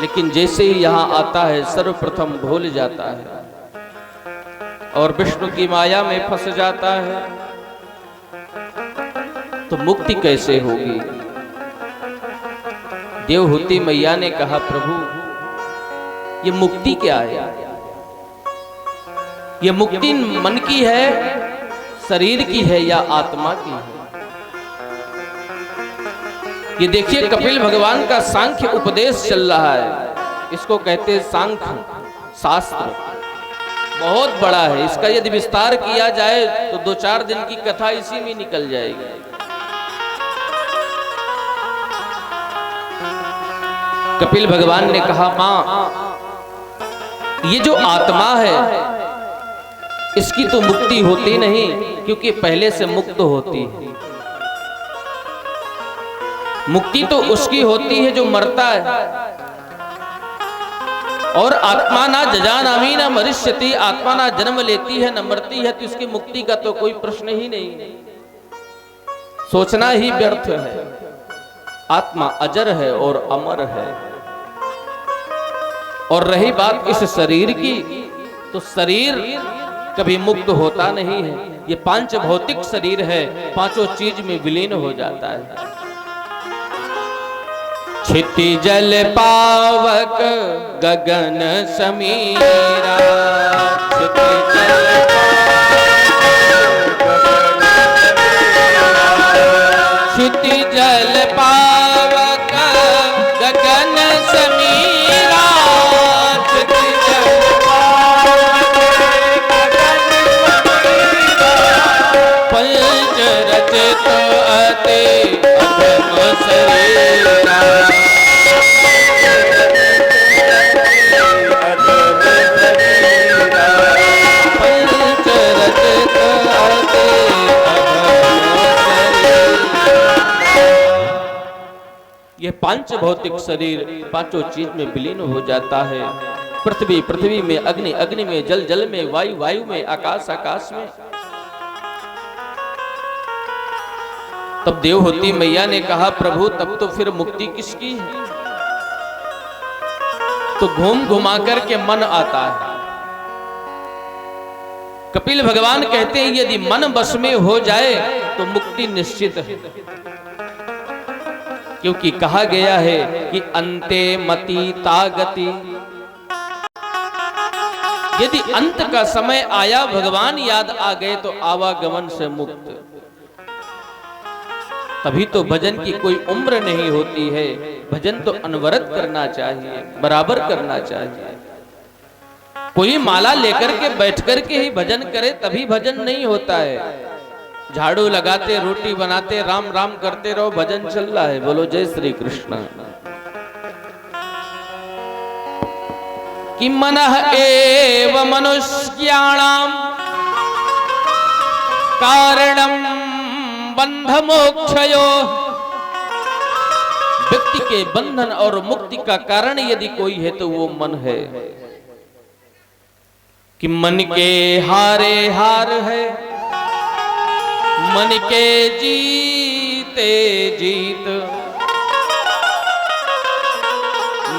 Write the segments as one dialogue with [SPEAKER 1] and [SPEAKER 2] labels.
[SPEAKER 1] लेकिन जैसे ही यहाँ आता है सर्वप्रथम भूल जाता है और विष्णु की माया में फंस जाता है, तो मुक्ति कैसे होगी? देवहूति मैया ने कहा, प्रभु ये मुक्ति क्या है? ये मुक्ति मन की है, शरीर की है या आत्मा की है? ये देखिए कपिल भगवान का सांख्य उपदेश चल रहा है, इसको कहते हैं सांख्य शास्त्र, बहुत बड़ा है। इसका यदि विस्तार किया जाए तो 2-4 दिन की कथा इसी में निकल जाएगी। कपिल भगवान ने कहा, मां ये जो आत्मा है इसकी तो मुक्ति होती नहीं, क्योंकि पहले से मुक्त होती है। मुक्ति तो उसकी होती है जो मरता है, और आत्मा ना जजानामी ना मरिष्यति, आत्मा ना जन्म लेती है न मरती है, तो इसकी मुक्ति का तो कोई प्रश्न ही नहीं, सोचना ही व्यर्थ है। आत्मा अजर है और अमर है। और रही बात इस शरीर की, तो शरीर कभी मुक्त होता नहीं है। ये 5 भौतिक शरीर है, 5 चीज में विलीन हो जाता है। क्षिति जल पावक गगन समीरा, क्षिति जल क्षिति जल पावक गगन समीरा, क्षिति जल पावक गगन समीरा, पंच रचित अति अधम शरीरा, ये 5 भौतिक शरीर 5 चीज में विलीन हो जाता है। पृथ्वी पृथ्वी में, अग्नि अग्नि में, जल जल में, वायु वायु में, आकाश आकाश में। तब देवहूति मैया ने कहा, प्रभु तब तो फिर मुक्ति किसकी है? तो घूम घुमा करके मन आता है। कपिल भगवान कहते हैं यदि मन बस में हो जाए तो मुक्ति निश्चित है, क्योंकि कहा गया है कि अंते मति तागति। यदि अंत का समय आया, भगवान याद आ गए, तो आवागमन से मुक्त। तभी तो भजन की कोई उम्र नहीं होती है। भजन तो अनवरत करना चाहिए, बराबर करना चाहिए। कोई माला लेकर के बैठ करके ही भजन करे तभी भजन नहीं होता है। झाड़ू लगाते, रोटी बनाते, राम राम करते रहो, भजन चल रहा है। बोलो जय श्री कृष्ण। कि मनः एव मनुष्याणाम कारणम बंध मोक्षयो। व्यक्ति के बंधन और मुक्ति का कारण यदि कोई है तो वो मन है। कि मन के हारे हार है, मन के जीते जीत,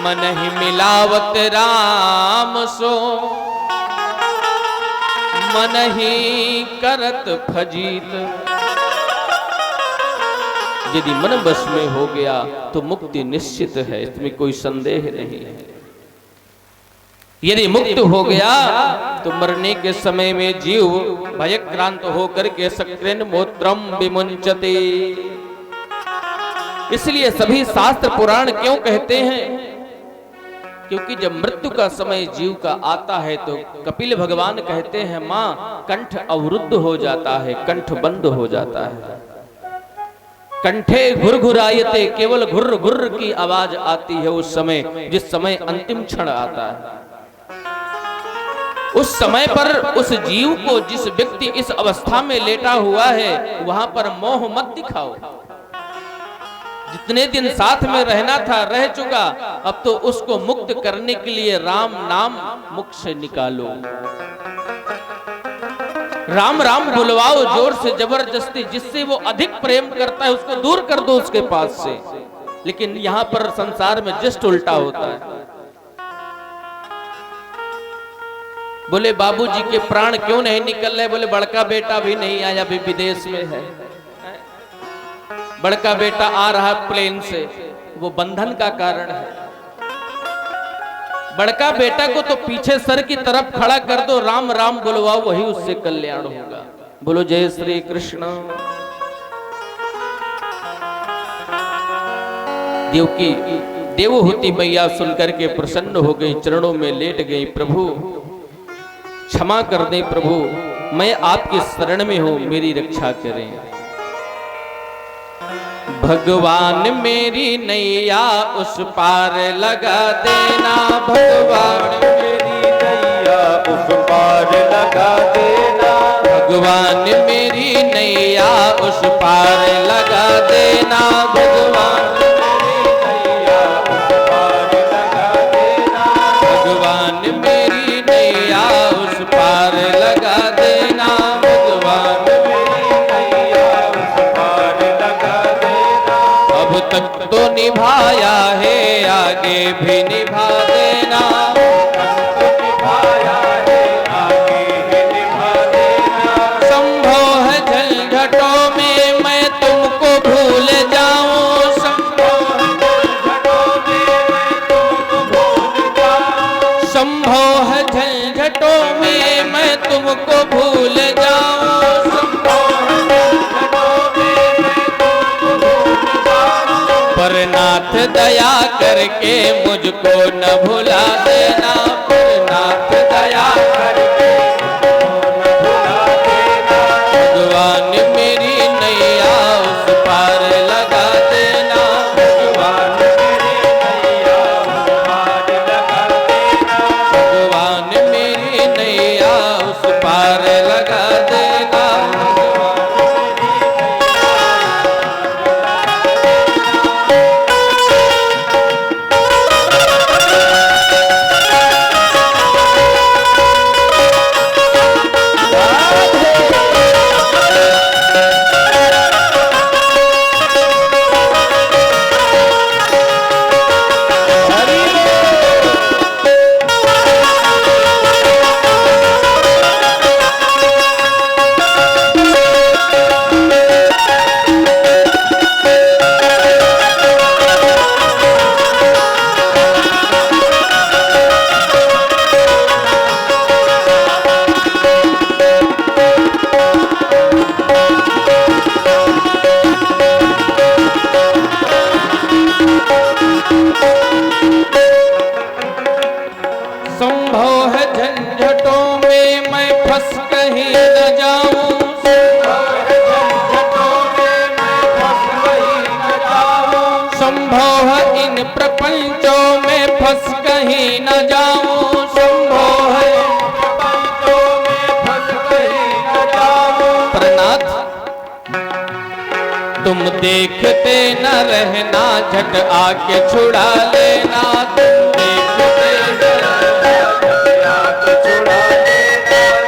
[SPEAKER 1] मन ही मिलावत राम सो, मन ही करत फजीत। यदि मन बस में हो गया तो मुक्ति निश्चित है, इसमें कोई संदेह नहीं है। यदि मुक्त हो गया तो मरने के समय में जीव भयक्रांत होकर के सक्रेन मोत्रम विमुंचते। इसलिए सभी शास्त्र पुराण क्यों कहते हैं? क्योंकि जब मृत्यु का समय जीव का आता है तो कपिल भगवान कहते हैं, मां कंठ अवरुद्ध हो जाता है, कंठ बंद हो जाता है। कंठे घुरघुरायते, केवल घुर्र घुर्र की आवाज आती है उस समय, जिस समय अंतिम क्षण आता है। उस समय पर उस जीव को, जिस व्यक्ति इस अवस्था में लेटा हुआ है, वहां पर मोह मत दिखाओ। जितने दिन साथ में रहना था रह चुका, अब तो उसको मुक्त करने के लिए राम नाम मुख से निकालो। राम राम बुलवाओ जोर से, जबरदस्ती। जिससे वो अधिक प्रेम करता है उसको दूर कर दो उसके पास से। लेकिन यहाँ पर संसार में जस्ट उल्टा होता है। बोले बाबूजी के प्राण क्यों नहीं निकल रहे? बोले बड़का बेटा भी नहीं आया, अभी विदेश में है। बड़का बेटा आ रहा प्लेन से, वो बंधन का कारण है। बड़का बेटा को तो पीछे सर की तरफ खड़ा कर दो, राम राम बुलवाओ, वही उससे कल्याण होगा। बोलो जय श्री कृष्ण। देवहूति मैया सुनकर के प्रसन्न हो गई, चरणों में लेट गई। प्रभु क्षमा कर दे प्रभु, मैं आपकी शरण में हूं, मेरी रक्षा करें। भगवान मेरी नैया उस पार लगा देना, भगवान मेरी नैया उस पार लगा देना, भगवान मेरी नैया उस पार लगा देना, भगवान पार लगा देना, भगवान मेरी नैया उस पार लगा देना। अब तक तो निभाया है, आगे भी निभा देना, निभाया है, आगे भी निभा देना। संभव है झंझटों में मैं तुमको भूल जाऊं, संभव है झंझटों में मैं तुमको भूल जाऊं, संभव है झंझटों में मैं तुमको भूल जाऊं, पर नाथ दया करके मुझको न भुला देना, पर नाथ दया करके मुझको न भुला देना। भगवान मेरी नैया उस पार लगा देना, भगवान मेरी नैया उस पार लगा देना, भगवान मेरी नैया उस पार लगा देना। संभव है झंझटों में मैं फंस कहीं न जाऊं, संभव है इन प्रपंचों में फंस कहीं न जाऊं, संभव है प्रपंचों में फंस कहीं न जाऊं। प्रनाथ तुम देखते न रहना, झट आके छुड़ा लेना, तुम देखते न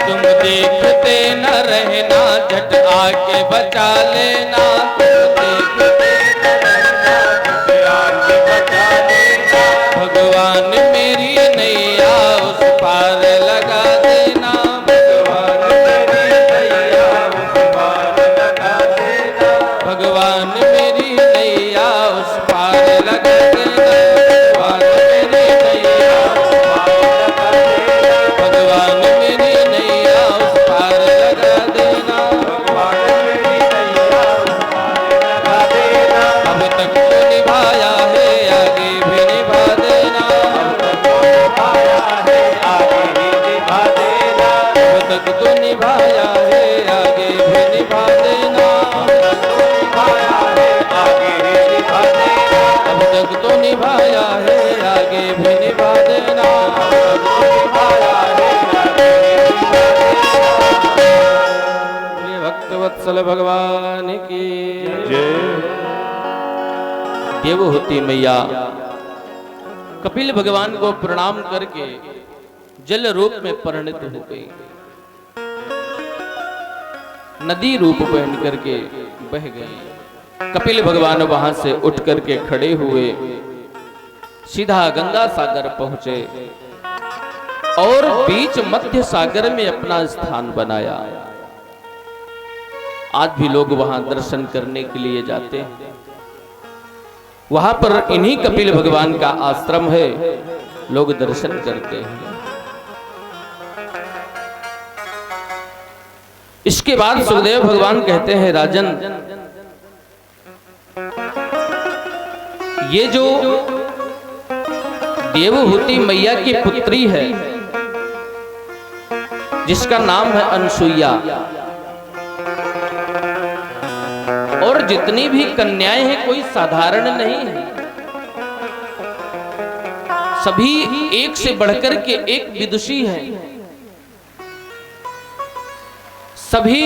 [SPEAKER 1] तुम देखते न रहना, झट आके बचा लेना, तुम देखते न रहना, झट आके बचा लेना। भगवान मेरी नैया उस पार लगा देना, भगवान मेरी नैया उस पार लगा देना, भगवान मेरी नैया उस पार लगा देना, भगवान मेरी नैया उस पार लगा देना, भगवान मेरी नैया उस पार लगा देना, भगवान मेरी नैया उस पार लगा देना। अब तक तो निभाया है, आगे भी निभा देना, अब तक तो निभाया है, आगे भी निभा देना, अब तक तो निभाया है, आगे भी निभा देना, अब तक तो निभाया है, आगे भी निभा देना, अब तक तो निभाया है, आगे भी निभा देना। भक्तवत्सल भगवान की जय। देवहूति मैया कपिल भगवान को प्रणाम करके जल रूप में परिणत हो गई, नदी रूप पहन करके बह गई। कपिल भगवान वहां से उठ करके खड़े हुए, सीधा गंगा सागर पहुंचे। और बीच मध्य सागर में अपना स्थान बनाया। आज भी लोग वहां दर्शन करने के लिए जाते हैं। वहां पर इन्हीं कपिल भगवान का आश्रम है, लोग दर्शन करते हैं। इसके बाद सुखदेव भगवान कहते हैं, राजन, ये जो देवहूति मैया की पुत्री है, जिसका नाम है अनसुईया, और जितनी भी कन्याएं हैं कोई साधारण नहीं है। सभी एक से बढ़कर के एक विदुषी हैं। सभी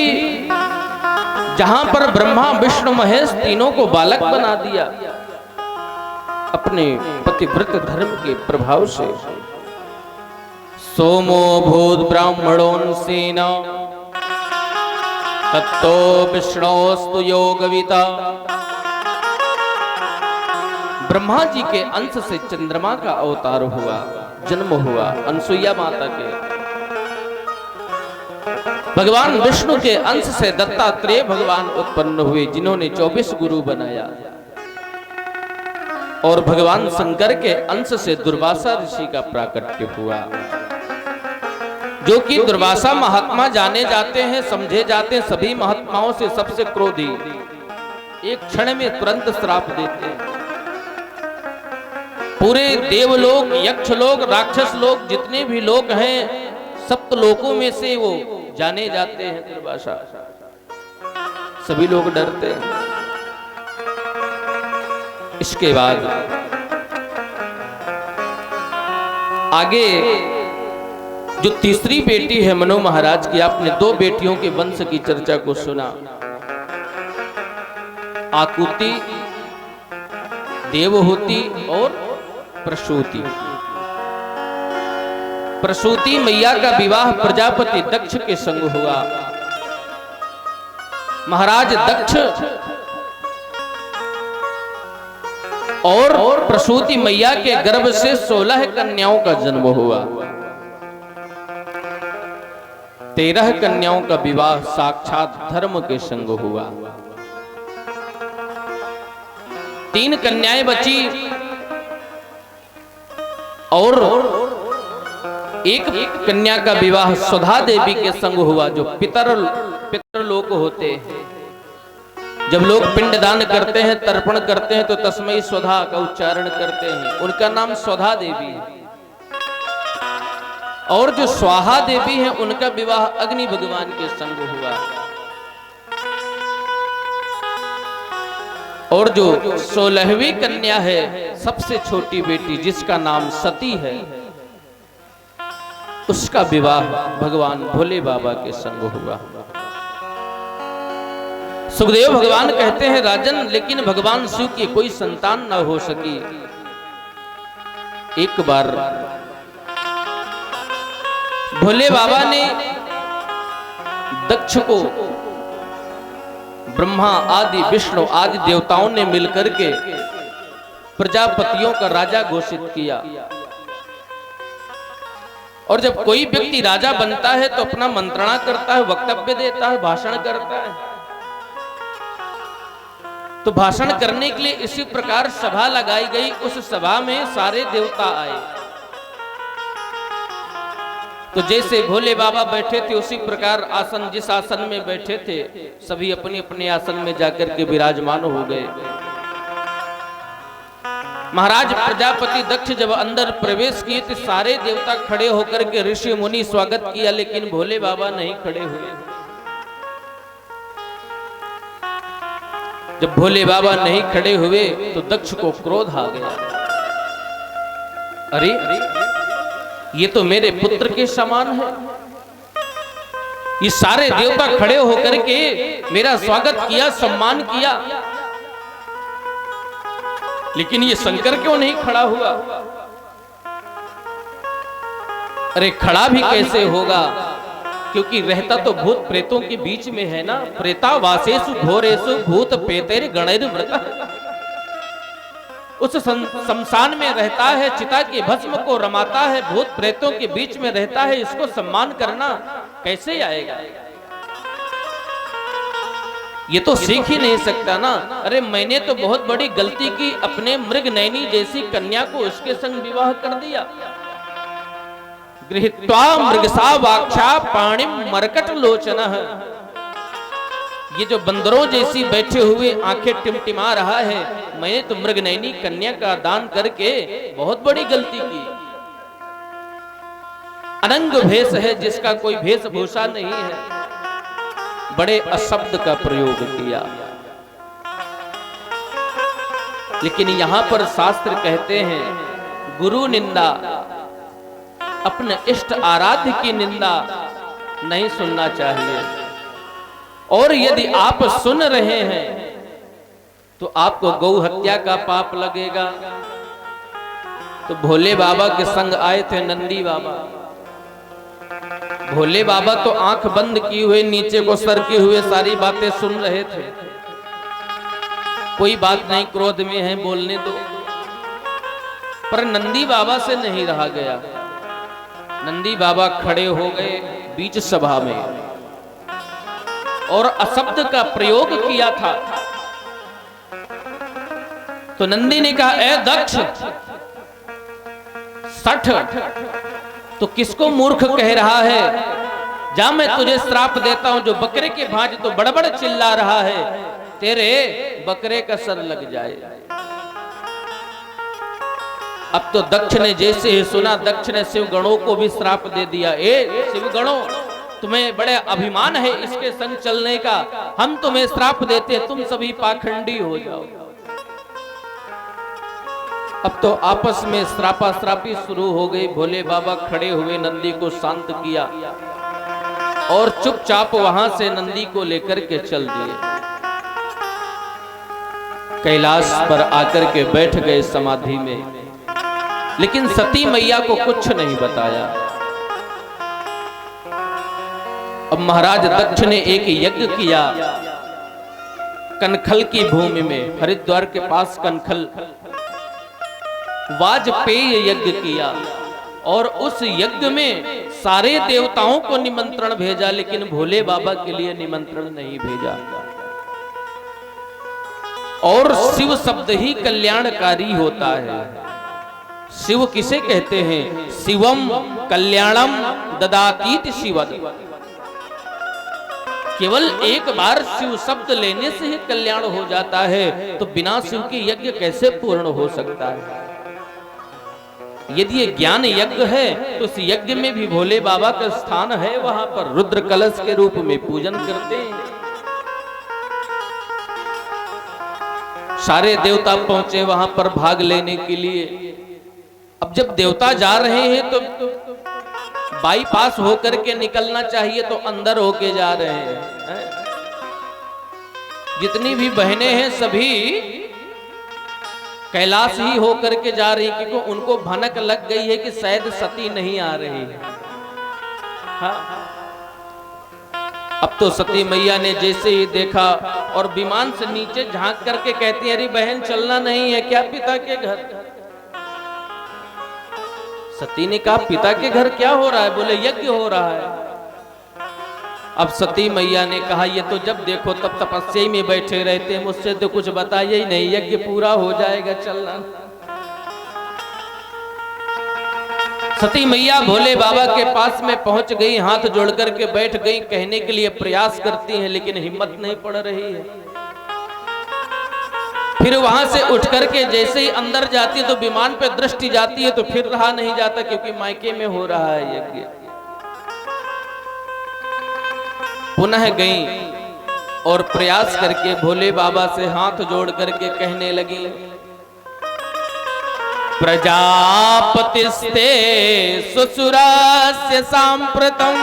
[SPEAKER 1] जहां पर ब्रह्मा विष्णु महेश तीनों को बालक बना दिया अपने पतिव्रत धर्म के प्रभाव से। सोमो भूत ब्राह्मणोन्सेन तत्तो विष्णोस्तु योगविता। ब्रह्मा जी के अंश से चंद्रमा का अवतार हुआ, जन्म हुआ अनसुईया माता के। भगवान विष्णु के अंश से दत्तात्रेय भगवान उत्पन्न हुए, जिन्होंने 24 गुरु बनाया। और भगवान शंकर के अंश से दुर्वासा ऋषि का प्राकट्य हुआ, जो कि दुर्वासा महात्मा जाने जाते हैं, समझे जाते हैं सभी महात्माओं से सबसे क्रोधी, एक क्षण में तुरंत श्राप देते हैं। पूरे देवलोक, यक्षलोक, राक्षस लोक, जितने भी लोग हैं, सप्त लोकों में से वो जाने जाते हैं दुर्वासा। सभी लोग डरते हैं। इसके बाद आगे जो तीसरी बेटी है मनु महाराज की, आपने 2 बेटियों के वंश की चर्चा को सुना। आकुति, देवहूति और प्रसूति। प्रसूति मैया का विवाह प्रजापति दक्ष के संग हुआ। महाराज दक्ष और प्रसूति मैया के गर्भ से 16 कन्याओं का जन्म हुआ। 13 कन्याओं का विवाह साक्षात धर्म के संग हुआ। 3 कन्याएं बची और एक कन्या का विवाह सुधा देवी के संग हुआ, जो पितरलोक होते हैं। जब लोग पिंडदान करते हैं, तर्पण करते हैं, तो तस्मै स्वधा का उच्चारण करते हैं। उनका नाम स्वधा देवी है। और जो स्वाहा देवी है, उनका विवाह अग्नि भगवान के संग हुआ। और जो 16वीं कन्या है, सबसे छोटी बेटी, जिसका नाम सती है, उसका विवाह भगवान भोले बाबा के संग हुआ। सुखदेव भगवान कहते हैं, राजन, लेकिन भगवान शिव की कोई संतान न हो सकी। एक बार भोले बाबा ने दक्ष को ब्रह्मा आदि विष्णु आदि देवताओं ने मिलकर के प्रजापतियों का राजा घोषित किया। और जब कोई व्यक्ति राजा बनता है तो अपना मंत्रणा करता है, वक्तव्य देता है, भाषण करता है। तो भाषण करने के लिए इसी प्रकार सभा लगाई गई। उस सभा में सारे देवता आए। तो जैसे भोले बाबा बैठे थे, उसी प्रकार आसन, जिस आसन में बैठे थे, सभी अपने अपने आसन में जाकर के विराजमान हो गए। महाराज प्रजापति दक्ष जब अंदर प्रवेश किए तो सारे देवता खड़े होकर के ऋषि मुनि स्वागत किया, लेकिन भोले बाबा नहीं खड़े हुए। जब भोले बाबा नहीं खड़े हुए तो दक्ष को क्रोध आ गया। अरे, ये तो मेरे पुत्र के समान है। ये सारे देवता खड़े होकर के मेरा स्वागत किया, सम्मान किया, लेकिन ये शंकर क्यों नहीं खड़ा हुआ? अरे, खड़ा भी कैसे होगा, क्योंकि रहता तो भूत प्रेतों के बीच में है ना। प्रेता वासेषु घोरेषु भूत प्रेतैर गणैर व्रतः। उस शमशान में रहता है, चिता की भस्म को रमाता है, भूत प्रेतों के बीच में रहता है, इसको सम्मान करना कैसे आएगा? ये तो सीख ही नहीं सकता ना। अरे मैंने तो बहुत बड़ी गलती की, अपने मृग नैनी जैसी कन्या को उसके संग विवाह कर दिया। गृहीत्वा मृगसा वाक्षा पाणिम मरकट लोचनः। ये जो बंदरों जैसी बैठे हुए आंखें टिमटिमा रहा है, मैंने तो मृग नैनी कन्या का दान करके बहुत बड़ी गलती की। अनंग भेष है जिसका कोई वेशभूषा नहीं है, बड़े अशब्द का प्रयोग किया। लेकिन यहां पर शास्त्र कहते हैं गुरु निंदा, अपने इष्ट आराध्य की निंदा नहीं सुनना चाहिए। और यदि आप सुन रहे हैं तो आपको गौ हत्या का पाप लगेगा। तो भोले बाबा के संग आए थे नंदी बाबा। भोले बाबा तो आंख बंद किए हुए नीचे को सरके हुए सारी बातें सुन रहे थे। कोई बात नहीं, क्रोध में है, बोलने दो। पर नंदी बाबा से नहीं रहा गया। नंदी बाबा खड़े हो गए बीच सभा में और अशब्द का प्रयोग किया था। तो नंदी ने कहा, ए दक्ष, सठ, तो किसको मूर्ख कह रहा है? जा, मैं तुझे श्राप देता हूं। जो बकरे के भांज तो बड़बड़ चिल्ला रहा है, तेरे बकरे का सर लग जाए। अब तो दक्ष ने जैसे ही सुना, दक्ष ने शिव गणों को भी श्राप दे दिया। ए शिव गणों, तुम्हें बड़े अभिमान है इसके संग चलने का, हम तुम्हें श्राप देते, तुम सभी पाखंडी हो जाओ। अब तो आपस में श्रापा श्रापी शुरू हो गई। भोले बाबा खड़े हुए नंदी को शांत किया और चुपचाप वहां से नंदी को लेकर के चल दिए। कैलाश पर आकर के बैठ गए समाधि में। लेकिन सती मैया को कुछ नहीं बताया। अब महाराज दक्ष ने एक यज्ञ किया कनखल की भूमि में, हरिद्वार के पास कनखल, वाजपेय यज्ञ किया। और उस यज्ञ में सारे देवताओं को निमंत्रण भेजा, लेकिन भोले बाबा के लिए निमंत्रण नहीं भेजा। और शिव शब्द ही कल्याणकारी होता है। शिव किसे कहते हैं? शिवम कल्याणम ददातीति शिवद। केवल एक बार शिव शब्द लेने से ही कल्याण हो जाता है, तो बिना शिव के यज्ञ कैसे पूर्ण हो सकता है? यदि ये ज्ञान यज्ञ है तो उस यज्ञ में भी भोले बाबा का स्थान है। वहां पर रुद्र कलश के रूप में पूजन करते हैं। सारे देवता पहुंचे वहां पर भाग लेने के लिए। अब जब देवता जा रहे हैं तो बाईपास होकर के निकलना चाहिए, तो अंदर होके जा रहे हैं। जितनी भी बहनें हैं सभी कैलाश ही होकर के जा रही, क्योंकि उनको भनक लग गई है कि शायद सती नहीं आ रही है। हाँ? अब तो सती मैया ने जैसे ही देखा और विमान से नीचे झांक करके कहती है, अरे बहन चलना नहीं है क्या पिता के घर? सती ने कहा, पिता के घर क्या हो रहा है? बोले यज्ञ हो रहा है। अब सती मैया ने कहा, ये तो जब देखो तब तपस्या में बैठे रहते हैं, मुझसे तो कुछ बताइए ही नहीं, यज्ञ पूरा हो जाएगा, चलना। सती मैया भोले बाबा के पास में पहुंच गई, हाथ जोड़ करके बैठ गई, कहने के लिए प्रयास करती हैं, लेकिन हिम्मत नहीं पड़ रही है। फिर वहां से उठ करके जैसे ही अंदर जाती है तो विमान पे दृष्टि जाती है, तो फिर रहा नहीं जाता, क्योंकि मायके में हो रहा है यज्ञ। पुनः गई और प्रयास करके भोले बाबा से हाथ जोड़ करके कहने लगी, प्रजापतिस्ते सुसुरास्य सांप्रतम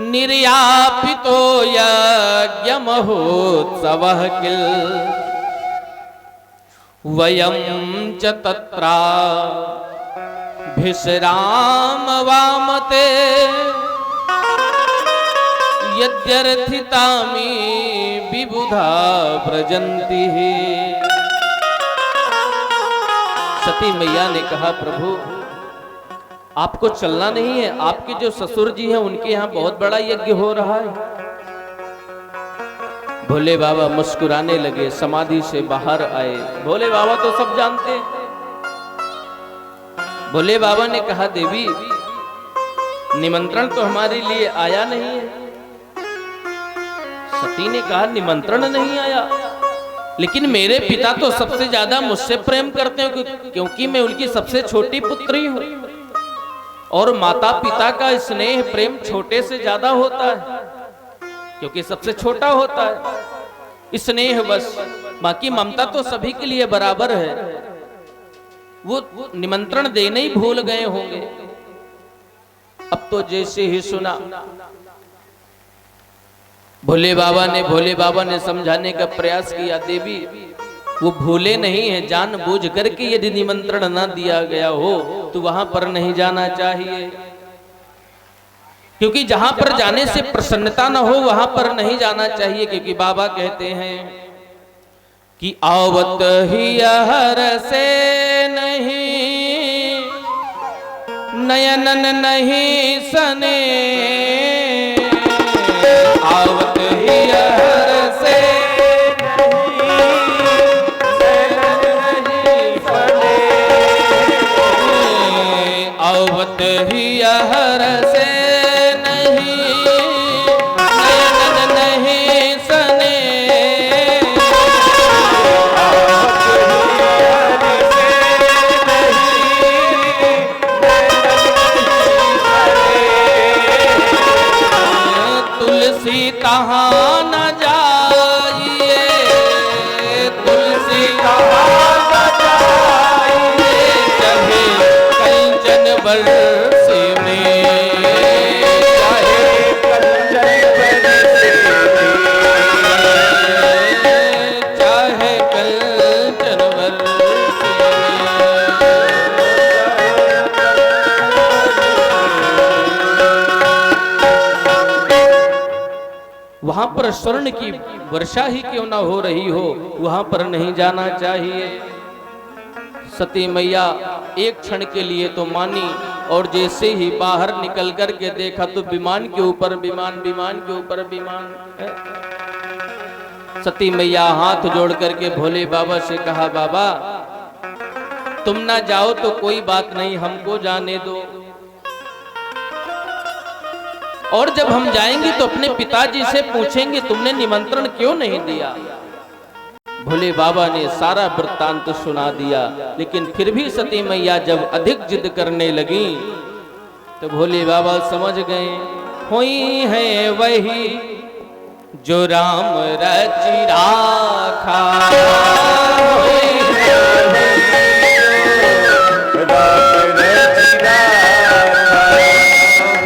[SPEAKER 1] निर्यापितो यज्ञ महोत्सवः किल वयं च तत्रा भिषराम वामते यद्यर्थितामि विबुधा व्रजन्ति। सती मैया ने कहा, प्रभु आपको चलना नहीं है? आपके जो ससुर जी हैं उनके यहाँ बहुत बड़ा यज्ञ हो रहा है। भोले बाबा मुस्कुराने लगे, समाधि से बाहर आए। भोले बाबा तो सब जानते हैं। भोले बाबा ने कहा, देवी निमंत्रण तो हमारे लिए आया नहीं है। सती ने कहा, निमंत्रण नहीं आया, लेकिन मेरे पिता तो सबसे ज्यादा मुझसे प्रेम करते हैं, क्योंकि मैं उनकी सबसे छोटी पुत्री हूं। और माता पिता का स्नेह प्रेम छोटे से ज्यादा होता है, क्योंकि सबसे छोटा होता है स्नेह बस। बाकी ममता तो सभी के लिए बराबर है। वो निमंत्रण देने ही भूल गए होंगे। अब तो जैसे ही सुना, भोले बाबा ने समझाने का प्रयास किया, देवी वो भूले नहीं है, जानबूझ करके यदि निमंत्रण ना दिया गया हो तो वहां पर नहीं जाना चाहिए, क्योंकि जहां पर जाने से प्रसन्नता ना हो वहां पर नहीं जाना चाहिए। क्योंकि बाबा कहते हैं कि आवत ही हर से नहीं, नयनन नहीं सने, आवत ही हर से आवत ही हर से नहीं, नयन नहीं सने, तुलसी कहाँ न जाइए, तुलसी कहाँ न जाइए, चाहे कंचन बरसे में, चाहे कंचन बरसे में, चाहे कंचन बरसे में। वहां पर स्वर्ण की वर्षा ही क्यों ना हो रही हो, वहां पर नहीं जाना चाहिए। सती मैया एक क्षण के लिए तो मानी, और जैसे ही बाहर निकल कर के देखा तो विमान के ऊपर विमान, विमान के ऊपर विमान है। सती मैया हाथ जोड़ करके भोले बाबा से कहा, बाबा तुम ना जाओ तो कोई बात नहीं, हमको जाने दो, और जब हम जाएंगे तो अपने पिताजी से पूछेंगे तुमने निमंत्रण क्यों नहीं दिया। भोले बाबा ने सारा वृत्तांत सुना दिया, लेकिन फिर भी सती मैया जब अधिक जिद करने लगी तो भोले बाबा समझ गए, हुई है वही जो राम रचि राखा,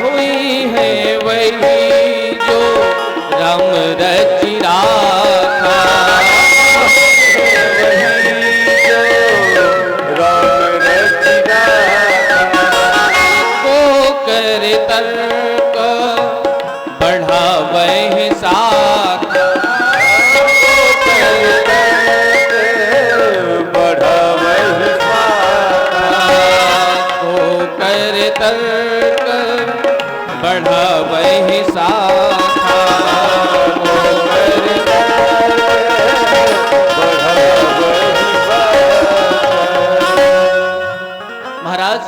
[SPEAKER 1] हुई है वही जो राम रचि राखा, तर्क बढ़ावे साख, बढ़ावे को कर तर्क बढ़ावे साखा, महाराज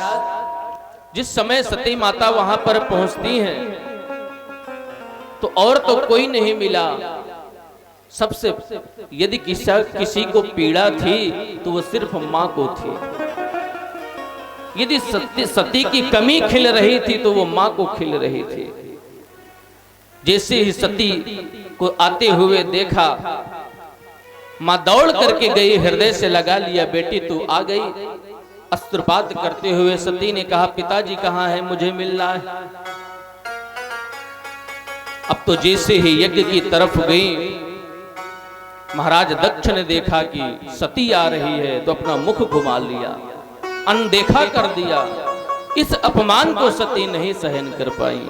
[SPEAKER 1] जिस समय सती माता वहां पर पहुंचती हैं तो और तो कोई नहीं मिला। सबसे यदि किसी को पीड़ा थी तो वो सिर्फ मां को थी। यदि सती की कमी खिल रही थी तो वो मां को खिल रही थी। जैसे ही सती को आते हुए देखा, मां दौड़ करके गई, हृदय से लगा लिया, बेटी तू आ गई। अस्त्रपात करते हुए सती ने कहा, पिताजी कहाँ है, मुझे मिलना है। अब तो जैसे ही यज्ञ की तरफ गई, महाराज दक्ष ने देखा कि सती आ रही है तो अपना मुख घुमा लिया, अनदेखा कर दिया। इस अपमान को सती नहीं सहन कर पाई।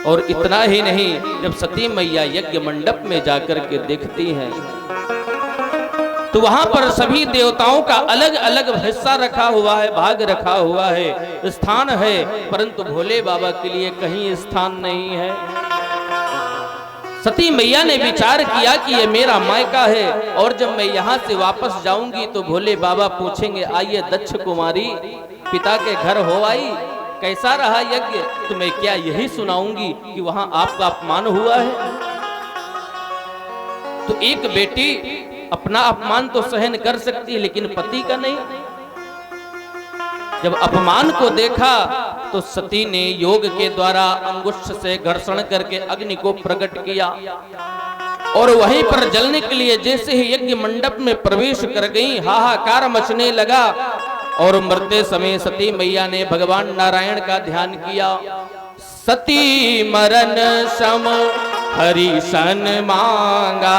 [SPEAKER 1] और इतना ही नहीं, जब सती मैया यज्ञ मंडप में जाकर के देखती हैं तो वहां पर सभी देवताओं का अलग अलग हिस्सा रखा हुआ है, भाग रखा हुआ है, स्थान है, परंतु भोले बाबा के लिए कहीं स्थान नहीं है। सती मैया ने विचार किया कि ये मेरा मायका है और जब मैं यहाँ से वापस जाऊंगी तो भोले बाबा पूछेंगे, आइए दक्ष कुमारी, पिता के घर हो आई, कैसा रहा यज्ञ? तो मैं क्या यही सुनाऊंगी कि वहां आपका अपमान हुआ है? तो एक बेटी अपना अपमान तो सहन कर सकती है लेकिन पति का नहीं। जब अपमान को देखा तो सती ने योग के द्वारा अंगुष्ठ से घर्षण करके अग्नि को प्रकट किया और वहीं पर जलने के लिए जैसे ही यज्ञ मंडप में प्रवेश कर गई, हाहाकार मचने लगा और मरते समय सती मैया ने भगवान नारायण का ध्यान किया। सती मरण सम हरि सन मांगा,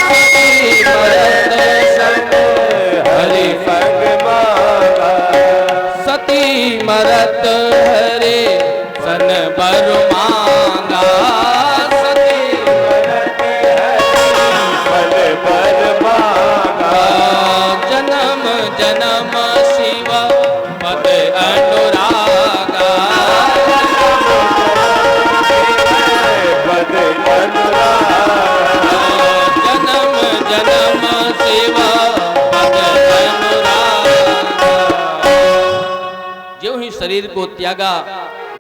[SPEAKER 1] सती मरण सम हरि संग मांगा, सती मरत हरे सन बर मांगा, सती मरत हरे सन बर मांगा, जन्म जन्म शिव पद अनुरागा, पद अनुरागा, जन्म जन्म शिव पद अनुरागा। जो ही शरीर को त्यागा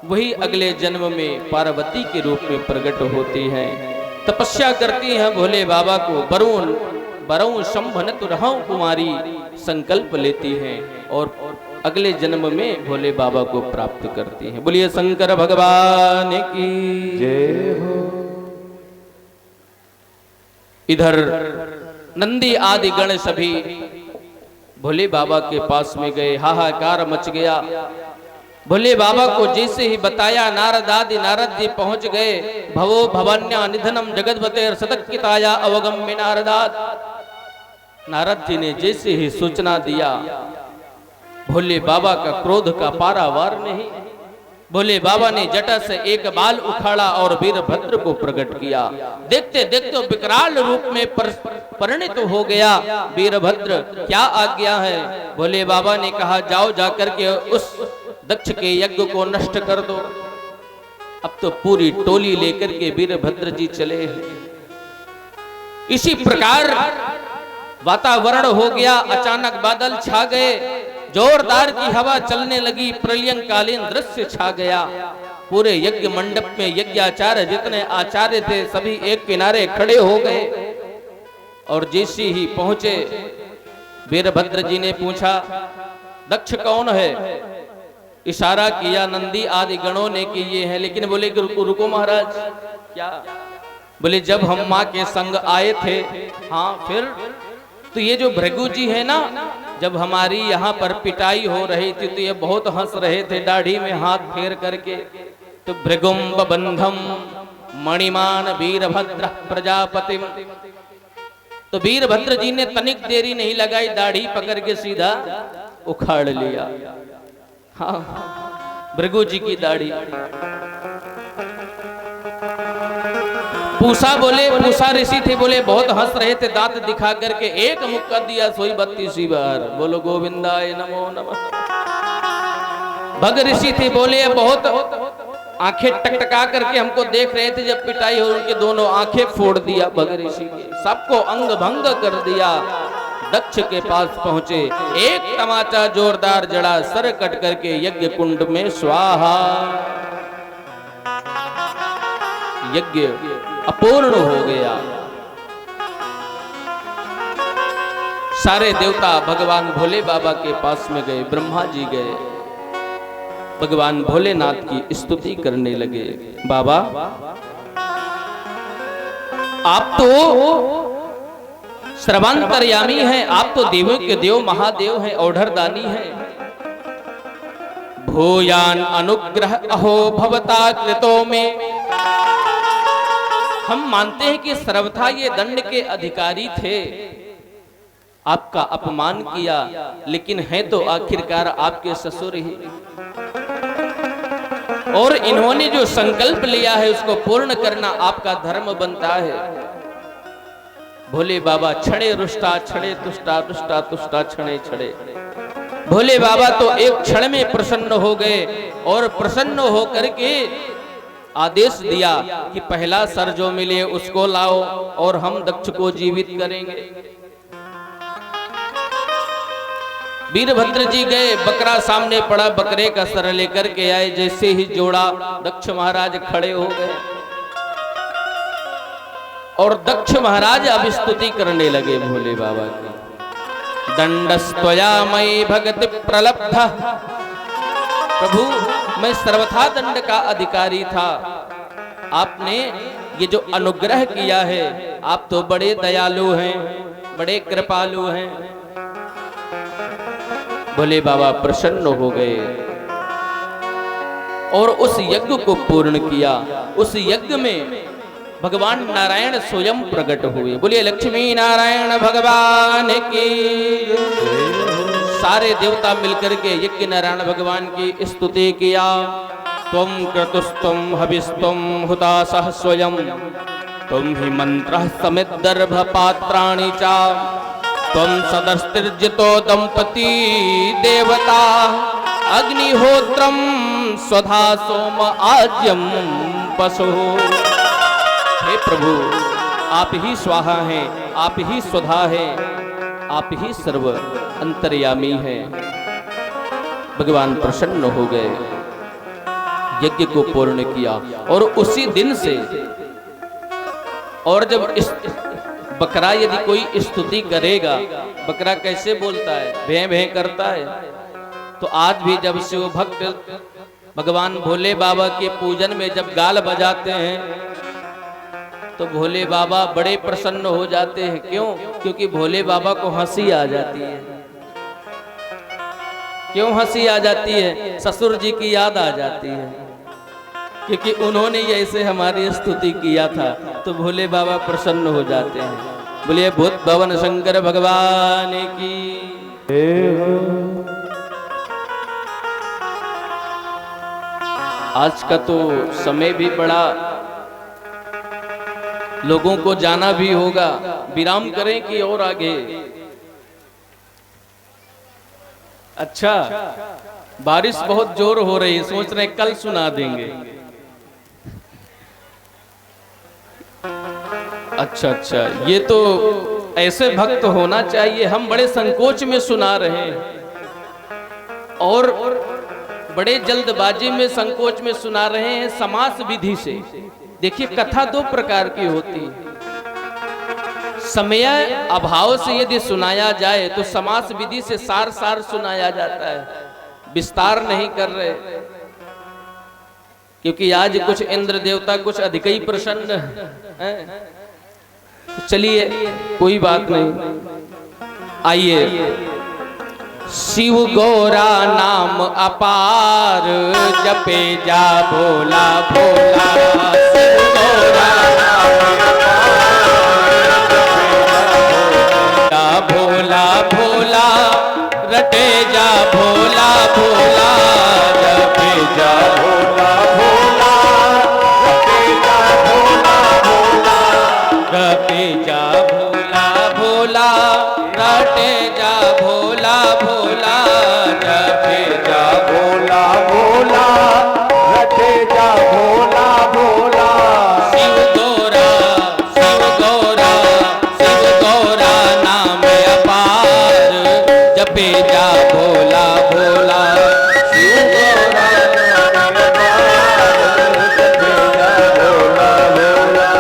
[SPEAKER 1] वही अगले जन्म में पार्वती के रूप में प्रकट होती हैं, तपस्या करती हैं भोले बाबा को, वरुण बरऊ संभनत रहूं कुमारी संकल्प लेती हैं और अगले जन्म में भोले बाबा को प्राप्त करती हैं। बोलिए शंकर भगवान की जय हो। इधर नंदी आदि गण सभी भोले बाबा के पास में गए, हाहाकार मच गया। भोले बाबा को जैसे ही बताया, नारद आदि नारद जी पहुंच गए। भवो भवन्या निधनम जगद्वते सतकिताया अवगम्य नारदात। नारद जी ने जैसे ही सूचना दिया, भोले बाबा का क्रोध का पारावार नहीं। भोले बाबा ने जटा से एक बाल उखाड़ा और वीरभद्र को प्रकट किया। देखते देखते विकराल रूप में परिणित हो गया वीरभद्र। क्या आज्ञा है? भोले बाबा ने कहा, जाओ जाकर के उस दक्ष के यज्ञ को नष्ट कर दो। अब तो पूरी टोली लेकर के वीरभद्र जी चले। इसी प्रकार वातावरण हो गया, अचानक बादल छा गए, जोरदार की हवा चलने लगी, प्रलयंकालीन दृश्य छा गया। पूरे यज्ञ मंडप में यज्ञाचार्य जितने आचार्य थे सभी एक किनारे खड़े हो गए और जैसे ही पहुंचे वीरभद्र जी ने पूछा, दक्ष कौन है? इशारा किया नंदी आदि गणों ने कि ये है, लेकिन बोले कि रुको रुको महाराज। क्या? बोले जब हम माँ के संग आए थे। हाँ फिर? तो ये जो भृगु जी है ना, जब हमारी यहाँ पर पिटाई हो रही थी तो ये बहुत हंस रहे थे, दाढ़ी में हाथ फेर करके। तो भृगुम्ब बंधम मणिमान वीरभद्र प्रजापतिम। तो वीरभद्र जी ने तनिक देरी नहीं लगाई, दाढ़ी पकड़ के सीधा उखाड़ लिया। हाँ, भृगु जी की दाढ़ी। पूषा बोले, पूषा ऋषि थे, बोले बहुत हंस रहे थे, दांत दिखा करके एक मुक्का दिया, सोई 32 बार। बोलो गोविंदाय नमो नमः। भग ऋषि थे, बोले बहुत आंखें टकटका करके हमको देख रहे थे, जब पिटाई हो उनके दोनों आंखें फोड़ दिया भग ऋषि के, सबको अंग भंग कर दिया। दक्ष के पास पहुंचे, एक तमाचा जोरदार जड़ा, सर कट करके यज्ञ कुंड में स्वाहा। यज्ञ अपूर्ण हो गया। सारे देवता भगवान भोले बाबा के पास में गए, ब्रह्मा जी गए, भगवान भोलेनाथ की स्तुति करने लगे। बाबा आप तो सर्वांतर्यामी हैं, आप तो देवों के देव महादेव हैं, औढ़रदानी हैं। भूयान अनुग्रह अहो भवता कृतो में। हम मानते हैं कि सर्वथा ये दंड के अधिकारी थे, आपका अपमान किया, लेकिन है तो आखिरकार आपके ससुर ही। और इन्होंने जो संकल्प लिया है उसको पूर्ण करना आपका धर्म बनता है। भोले बाबा छड़े रुष्टा छड़े तुष्टा रुष्टा तुष्टा छड़े छड़े। भोले बाबा तो एक क्षण में प्रसन्न हो गए और प्रसन्न होकर के आदेश दिया कि पहला सर जो मिले उसको लाओ और हम दक्ष को जीवित करेंगे। वीरभद्र जी गए, बकरा सामने पड़ा, बकरे का सर लेकर के आए। जैसे ही जोड़ा, दक्ष महाराज खड़े हो गए और दक्ष महाराज अब स्तुति करने लगे भोले बाबा की। दंडस्त्वया मयि भगति प्रलब्ध, प्रभु मैं सर्वथा दंड का अधिकारी था, आपने ये जो अनुग्रह किया है, आप तो बड़े दयालु हैं, बड़े कृपालु हैं। भोले बाबा प्रसन्न हो गए और उस यज्ञ को पूर्ण किया। उस यज्ञ में भगवान नारायण स्वयं प्रकट हुए। बोलिए लक्ष्मी नारायण भगवान की। सारे देवता मिलकर के यज्ञ नारायण भगवान की स्तुति किया। त्वं क्रतुस्त्वं हविस्त्वं हुतासः स्वयं, त्वं हि मंत्रः समिद्दर्भ पात्राणि च, त्वं सदस्तिर्जितो दंपती देवता, अग्निहोत्रं स्वधा सोम आज्यम पशु। हे प्रभु, आप ही स्वाहा हैं, आप ही स्वधा हैं, आप ही सर्व अंतर्यामी हैं। भगवान प्रसन्न हो गए, यज्ञ को पूर्ण किया। और उसी दिन से, और जब इस बकरा यदि कोई स्तुति करेगा, बकरा कैसे बोलता है, भैं भैं करता है, तो आज भी जब शिव भक्त भगवान भोले बाबा के पूजन में जब गाल बजाते हैं तो भोले बाबा बड़े प्रसन्न हो जाते हैं। क्यों? क्योंकि भोले बाबा को हंसी आ जाती है। क्यों हंसी आ जाती है? ससुर जी की याद आ जाती है, क्योंकि उन्होंने ऐसे हमारी स्तुति किया था, तो भोले बाबा प्रसन्न हो जाते हैं। बोलिए भूत भवन शंकर भगवान की। आज का तो समय भी बड़ा, लोगों को जाना भी होगा। विराम करें कि और आगे? अच्छा, बारिश बहुत जोर हो रही है, सोच रहे कल सुना देंगे। अच्छा, ये तो ऐसे भक्त होना चाहिए। हम बड़े संकोच में सुना रहे हैं और बड़े जल्दबाजी में संकोच में सुना रहे हैं, समास विधि से। देखिए, कथा दो प्रकार की होती है। समय अभाव से यदि सुनाया जाए तो समास विधि से सार सार सुनाया जाता है, विस्तार नहीं कर रहे, क्योंकि आज कुछ इंद्र देवता कुछ अधिक ही प्रसन्न हैं। चलिए, कोई बात नहीं। आइए, शिव गौरा नाम अपार, जपे जा भोला भोला। शिव गौरा नाम अपार, भोला भोला, रटे जा भोला भोला, जपे जा भोला भोला, रटे जा भोला भोला, जपे जा भोला भोला, रटे जा भोला भोला, जपे जा भोला भोला, रटे जा भोला भोला। शिव गौरा, शिव गौरा, शिव गौरा नाम अपार, जपे जा भोला भोला। शिव गौरा नाम अपार, जपे जा भोला भोला।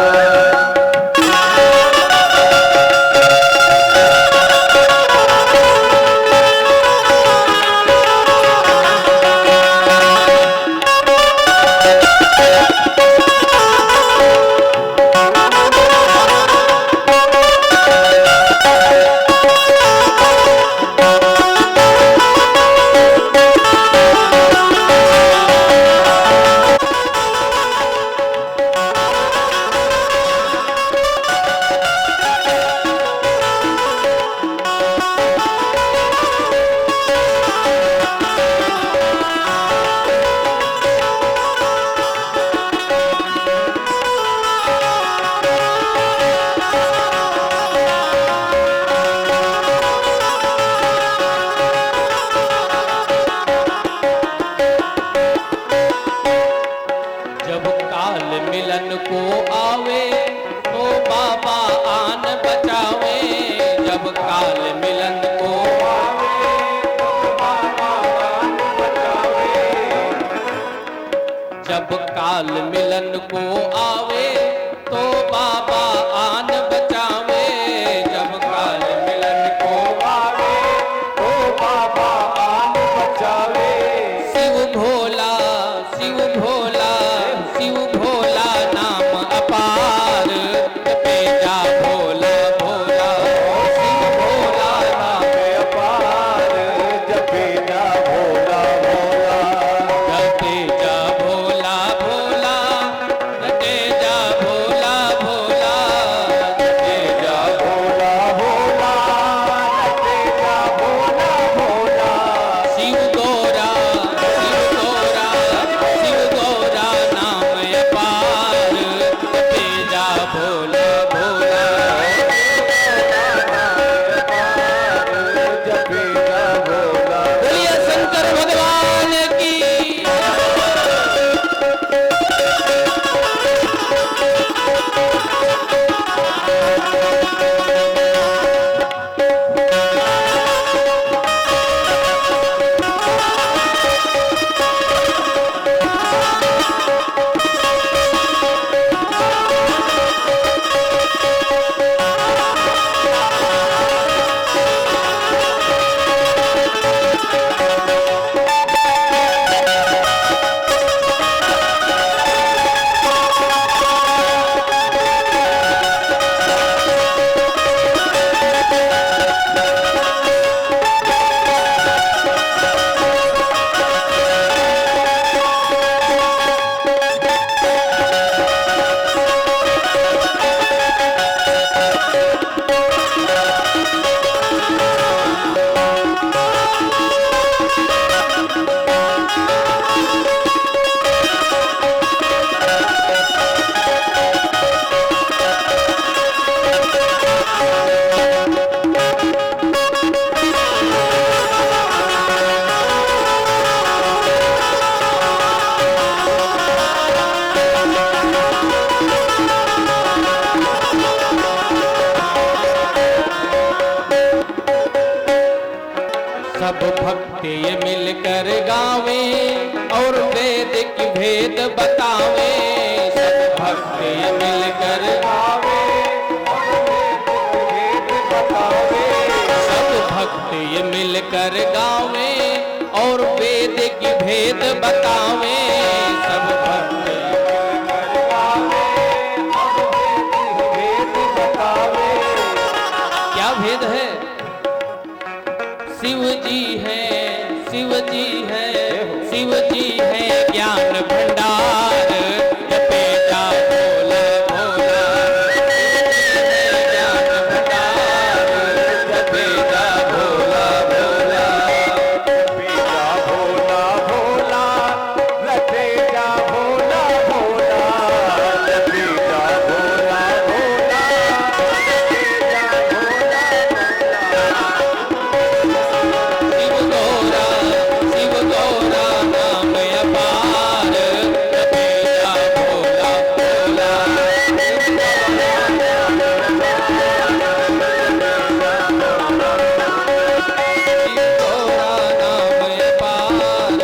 [SPEAKER 1] जब काल मिलन को आवे तो बाबा आन बचावे। जब काल मिलन को आवे तो बाबा आन बचावे। शिव भोला शिव भोला शिव भोला नाम अपार, जपे जा भोला भोला शिव भोला नाम अपार, जपे जा भोला भोला जपे जा भोला भोला जपे जा भोला भोला जपे जा भोला भोला जपे जा भोला भोला। शिव गौरा शिव गौरा नाम अपार, जपे जा भोला भोला जपे जा भोला। बोलिए शंकर भगवान की। सब भक्त ये मिलकर गावे और वेद की भेद बतावे। सब भक्त ये मिलकर गावे और वेद की भेद बतावे। सब भक्त ये मिलकर गावे और वेद की भेद बतावे। सब भक्त ये मिलकर गावे और वेद की भेद बतावे। क्या भेद है? शिव जी है शिव जी है शिव जी है ज्ञान भंडार, जपे जा भोला भोला ज्ञान भंडार, जपे जा भोला भोला जपे जा भोला भोला जपे जा भोला भोला जपे जा भोला भोला जपे जा भोला भोला। शिव गौरा नाम अपार, जपे जा भोला भोला शिव गौरा नाम अपार,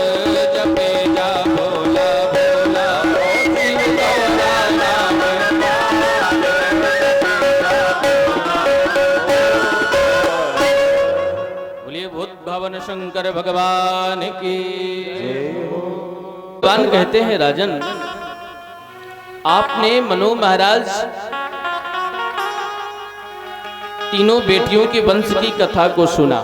[SPEAKER 1] जपे जा भोला भोला शिव गौरा नाम बोलिए भूत भवन शंकर भगवान की। भगवान कहते हैं राजन, आपने मनु महाराज तीनों बेटियों के वंश की कथा को सुना।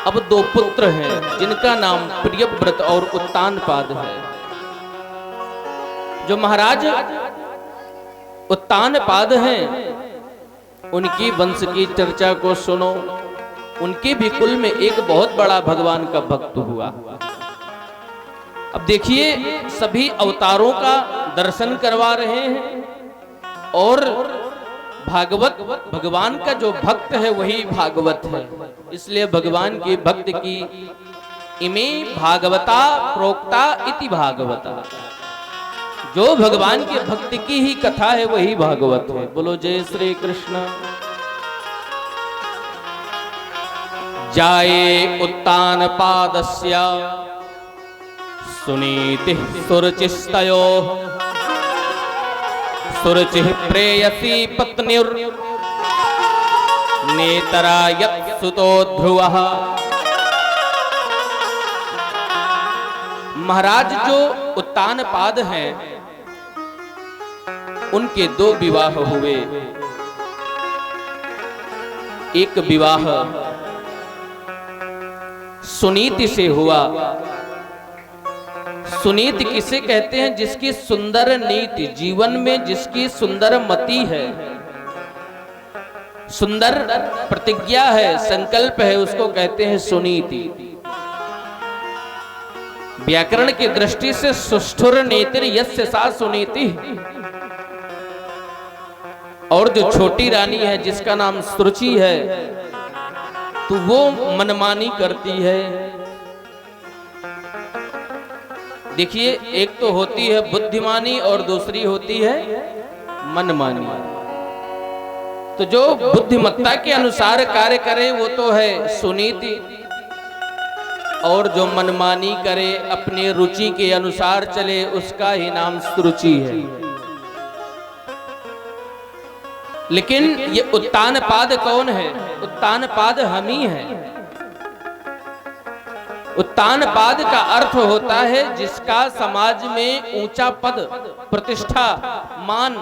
[SPEAKER 1] अब दो पुत्र हैं जिनका नाम प्रियव्रत और उत्तानपाद है। जो महाराज उत्तानपाद हैं उनकी वंश की चर्चा को सुनो। उनके भी कुल में एक बहुत बड़ा भगवान का भक्त हुआ। अब देखिए सभी अवतारों का दर्शन करवा रहे हैं और भागवत भगवान का जो भक्त है वही भागवत है। इसलिए भगवान की भक्त की इमे भागवता प्रोक्ता इति भागवता। जो भगवान के भक्त की ही कथा है वही भागवत है। बोलो जय श्री कृष्ण। जाये उत्तानपादस्य सुनीति सुरुचिस्तयो सुरुचिः प्रेयसी पत्नीर नेतरा यत्सुतो ध्रुवः। महाराज जो उत्तानपाद हैं उनके दो विवाह हुए। एक विवाह सुनीति से हुआ। सुनीति किसे कहते हैं? जिसकी सुंदर नीति, जीवन में जिसकी सुंदर मति है, सुंदर प्रतिज्ञा है, संकल्प है, उसको कहते हैं सुनीति। व्याकरण की दृष्टि से सुष्ठुर नेतिर यस्य सा सुनीति। और जो छोटी रानी है जिसका नाम सुरुचि है, तो वो मनमानी करती है। देखिए, एक तो होती है बुद्धिमानी और दूसरी होती है मनमानी। तो जो बुद्धिमत्ता के अनुसार कार्य करे वो तो है सुनीति, और जो मनमानी करे, अपने रुचि के अनुसार चले, उसका ही नाम सुरुचि है। लेकिन ये उत्तानपाद कौन है? उत्तानपाद हम ही हैं। उत्तानपाद का अर्थ होता है जिसका समाज में ऊंचा पद, प्रतिष्ठा, मान,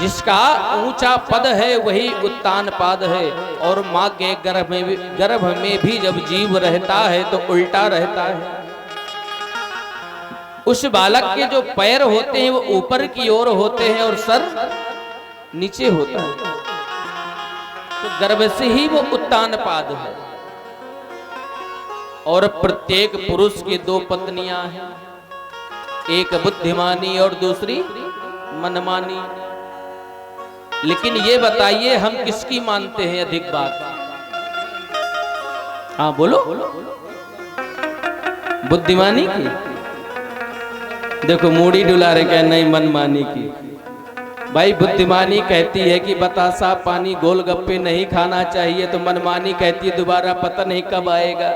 [SPEAKER 1] जिसका ऊंचा पद है वही उत्तानपाद है। और माँ के गर्भ में भी जब जीव रहता है तो उल्टा रहता है। उस बालक के जो पैर होते हैं वो ऊपर की ओर होते हैं और सर नीचे होता है। तो गर्भ से ही वो उत्तानपाद है। और प्रत्येक पुरुष की दो पत्नियां हैं, एक बुद्धिमानी और दूसरी मनमानी। लेकिन ये बताइए, हम किसकी मानते हैं अधिक बात? हाँ बोलो। बुद्धिमानी की? देखो मूड़ी डुला रहे, क्या नहीं, मनमानी की। भाई बुद्धिमानी कहती है कि बतासा पानी गोलगप्पे नहीं खाना चाहिए, तो मनमानी कहती है दोबारा पता नहीं कब आएगा।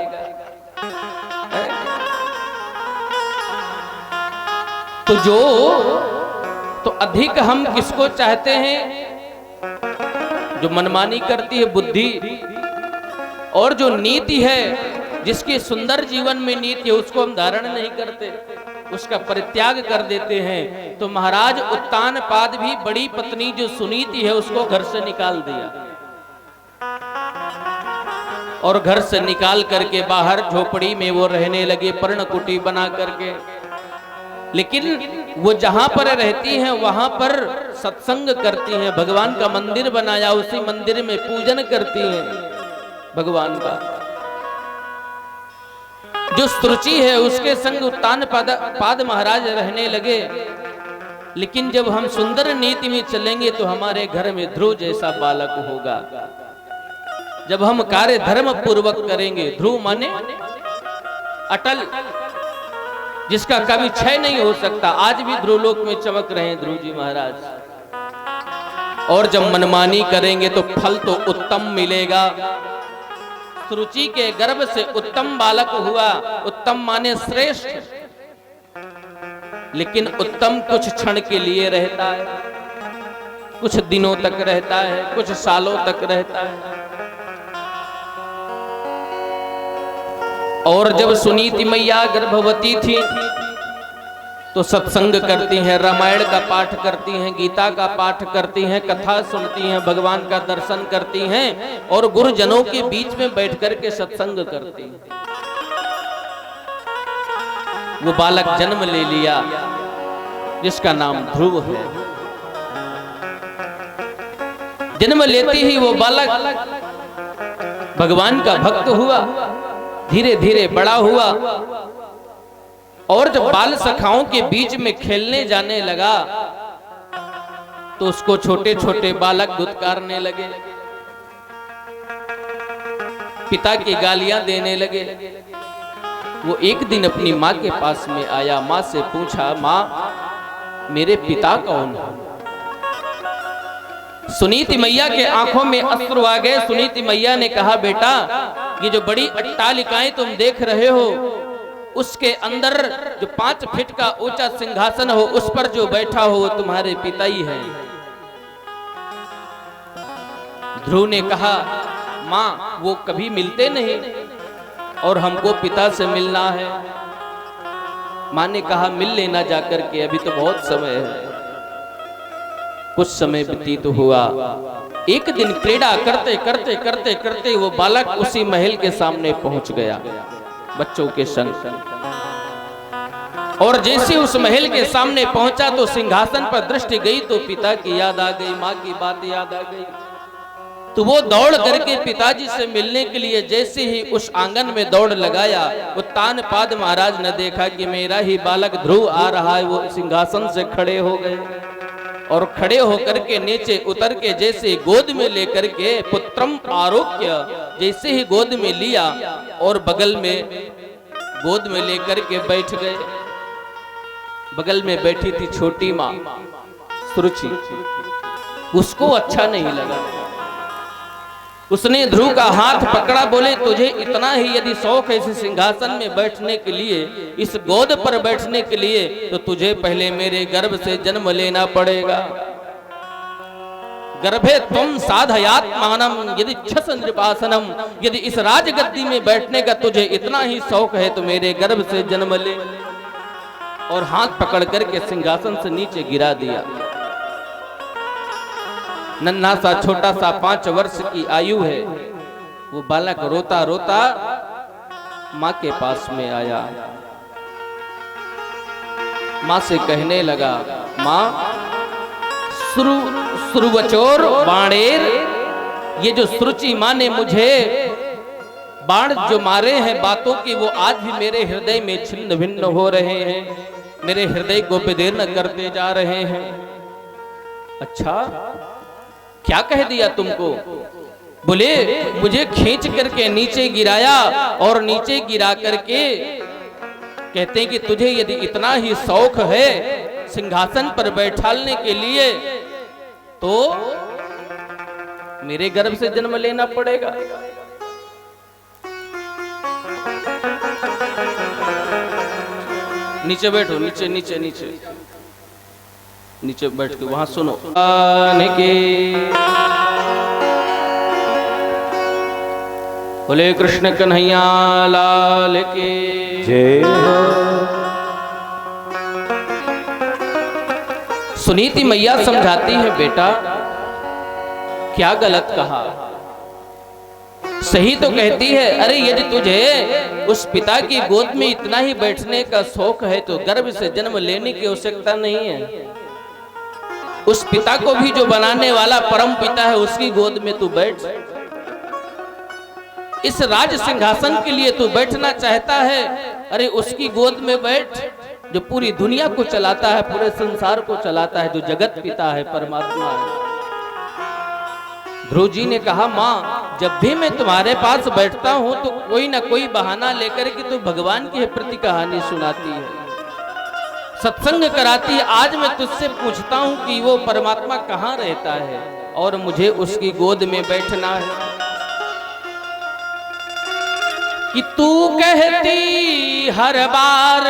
[SPEAKER 1] तो अधिक हम किसको चाहते हैं? जो मनमानी करती है बुद्धि, और जो नीति है, जिसकी सुंदर जीवन में नीति है, उसको हम धारण नहीं करते, उसका परित्याग कर देते हैं। तो महाराज उत्तानपाद भी बड़ी पत्नी जो सुनीति है उसको घर से निकाल दिया, और घर से निकाल करके बाहर झोपड़ी में वो रहने लगे, पर्णकुटी बना करके। लेकिन वो जहां पर रहती हैं वहां पर सत्संग करती हैं, भगवान का मंदिर बनाया, उसी मंदिर में पूजन करती हैं भगवान का। जो सुरुचि है उसके संग उत्तानपाद महाराज रहने लगे। लेकिन जब हम सुंदर नीति में चलेंगे तो हमारे घर में ध्रुव जैसा बालक होगा। जब हम कार्य धर्म पूर्वक करेंगे, ध्रुव माने अटल, जिसका कभी क्षय नहीं हो सकता। आज भी ध्रुवलोक में चमक रहे हैं ध्रुव जी महाराज। और जब मनमानी करेंगे तो फल तो उत्तम मिलेगा। सुरुचि के गर्भ से उत्तम बालक हुआ। उत्तम माने श्रेष्ठ, लेकिन उत्तम कुछ क्षण के लिए रहता है, कुछ दिनों तक रहता है, कुछ सालों तक रहता है। और जब सुनीति मैया गर्भवती थी तो सत्संग करती हैं, रामायण का पाठ करती हैं, गीता का पाठ करती हैं, कथा सुनती हैं, भगवान का दर्शन करती हैं, और गुरुजनों के बीच में बैठ करके सत्संग करती हैं। वो बालक जन्म ले लिया जिसका नाम ध्रुव है। जन्म लेते ही वो बालक भगवान का भक्त हुआ, धीरे धीरे बड़ा हुआ, और जब बाल सखाओं के बीच में खेलने जाने लगा तो उसको छोटे छोटे बालक धुतकारने लगे, पिता की गालियां देने लगे। वो एक दिन अपनी माँ के पास में आया, माँ से पूछा, माँ मेरे पिता कौन है? सुनीति मैया के आंखों में अश्रु आ गए। सुनीति मैया ने कहा, बेटा ये जो बड़ी अट्टालिकाएं तुम देख रहे हो उसके अंदर जो 5 फीट का ऊंचा सिंहासन हो, उस पर जो बैठा हो वो तुम्हारे पिता ही है। ध्रुव ने कहा, मां वो कभी मिलते नहीं और हमको पिता से मिलना है। मां ने कहा, मिल लेना जाकर के, अभी तो बहुत समय है। कुछ समय व्यतीत हुआ। एक दिन क्रीड़ा करते करते करते करते वो बालक उसी महल के सामने पहुंच गया बच्चों के संग। और जैसे उस महल के सामने पहुंचा तो सिंहासन पर दृष्टि गई तो पिता की याद आ गई, मां की बात याद आ गई। तो वो दौड़ करके पिताजी से मिलने के लिए जैसे ही उस आंगन में दौड़ लगाया, वो तानपाद महाराज ने देखा कि मेरा ही बालक ध्रुव आ रहा है। वो सिंहासन से खड़े हो गए और खड़े होकर के नीचे उतर के जैसे गोद में लेकर के पुत्रम आरोग्य, जैसे ही गोद में लिया और बगल में गोद में लेकर के बैठ गए। बगल में बैठी थी छोटी मां सुरुचि। उसको अच्छा नहीं लगा। उसने ध्रुव का हाथ पकड़ा, बोले तुझे इतना ही यदि शौक है इस सिंहासन में बैठने के लिए, इस गोद पर बैठने के लिए, तो तुझे पहले मेरे गर्भ से जन्म लेना पड़ेगा। गर्भे तुम साधयात्मानम यदि छस नृपासनम, यदि इस राजगद्दी में बैठने का तुझे इतना ही शौक है तो मेरे गर्भ से जन्म ले। और हाथ पकड़ करके सिंहासन से नीचे गिरा दिया। नन्हा सा छोटा सा 5 वर्ष की आयु है। वो बालक रोता रोता मां के पास में आया। मां से कहने लगा, मां सुरुवचोर बाणेर, ये जो सुरुचि मां ने मुझे बाण जो मारे हैं बातों की, वो आज भी मेरे हृदय में छिन्न भिन्न हो रहे हैं, मेरे हृदय को विदीर्ण करते जा रहे हैं। अच्छा, क्या कह दिया तुमको? बोले मुझे खींच करके नीचे गिराया और नीचे गिरा करके कहते हैं कि तुझे यदि इतना ही शौक है सिंहासन पर बैठालने के लिए तो मेरे गर्भ से जन्म लेना पड़ेगा। नीचे बैठो, नीचे नीचे नीचे नीचे बैठ के वहां सुनो। बोले कृष्ण कन्हैया लाल के
[SPEAKER 2] जय।
[SPEAKER 1] सुनीति मैया समझाती है, बेटा क्या गलत कहा? सही तो कहती है। अरे यदि तुझे उस पिता की गोद में इतना ही बैठने का शौक है तो गर्भ से जन्म लेने की आवश्यकता नहीं है। उस पिता को भी जो बनाने वाला परम पिता है उसकी गोद में तू बैठ। इस राज सिंहासन के लिए तू बैठना चाहता है, अरे उसकी गोद में बैठ जो पूरी दुनिया को चलाता है, पूरे संसार को चलाता है, जो जगत पिता है, परमात्मा है। ध्रुव जी ने कहा, मां जब भी मैं तुम्हारे पास बैठता हूं तो कोई ना कोई बहाना लेकर के तू भगवान की प्रति कहानी सुनाती है, सत्संग कराती है। आज मैं तुझसे पूछता हूं कि वो परमात्मा कहां रहता है और मुझे उसकी गोद में बैठना है। कि तू कहती हर बार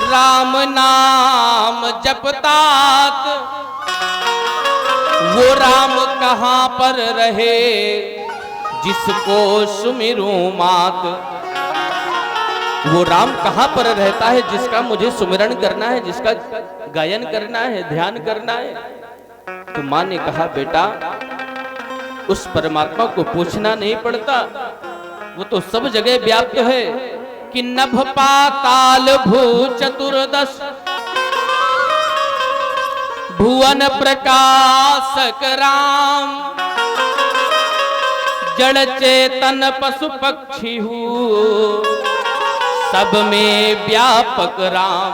[SPEAKER 1] राम नाम जपतात, वो राम कहां पर रहे जिसको सुमिरूं मात। वो राम कहां पर रहता है जिसका मुझे सुमिरन करना है, जिसका गायन करना है, ध्यान करना है। तो मां ने कहा, बेटा उस परमात्मा को पूछना नहीं पड़ता, वो तो सब जगह व्याप्त है। कि नभ पाताल भू चतुर्दश भुवन प्रकाशक राम, जड़ चेतन पशु पक्षी हूँ सब में व्यापक राम।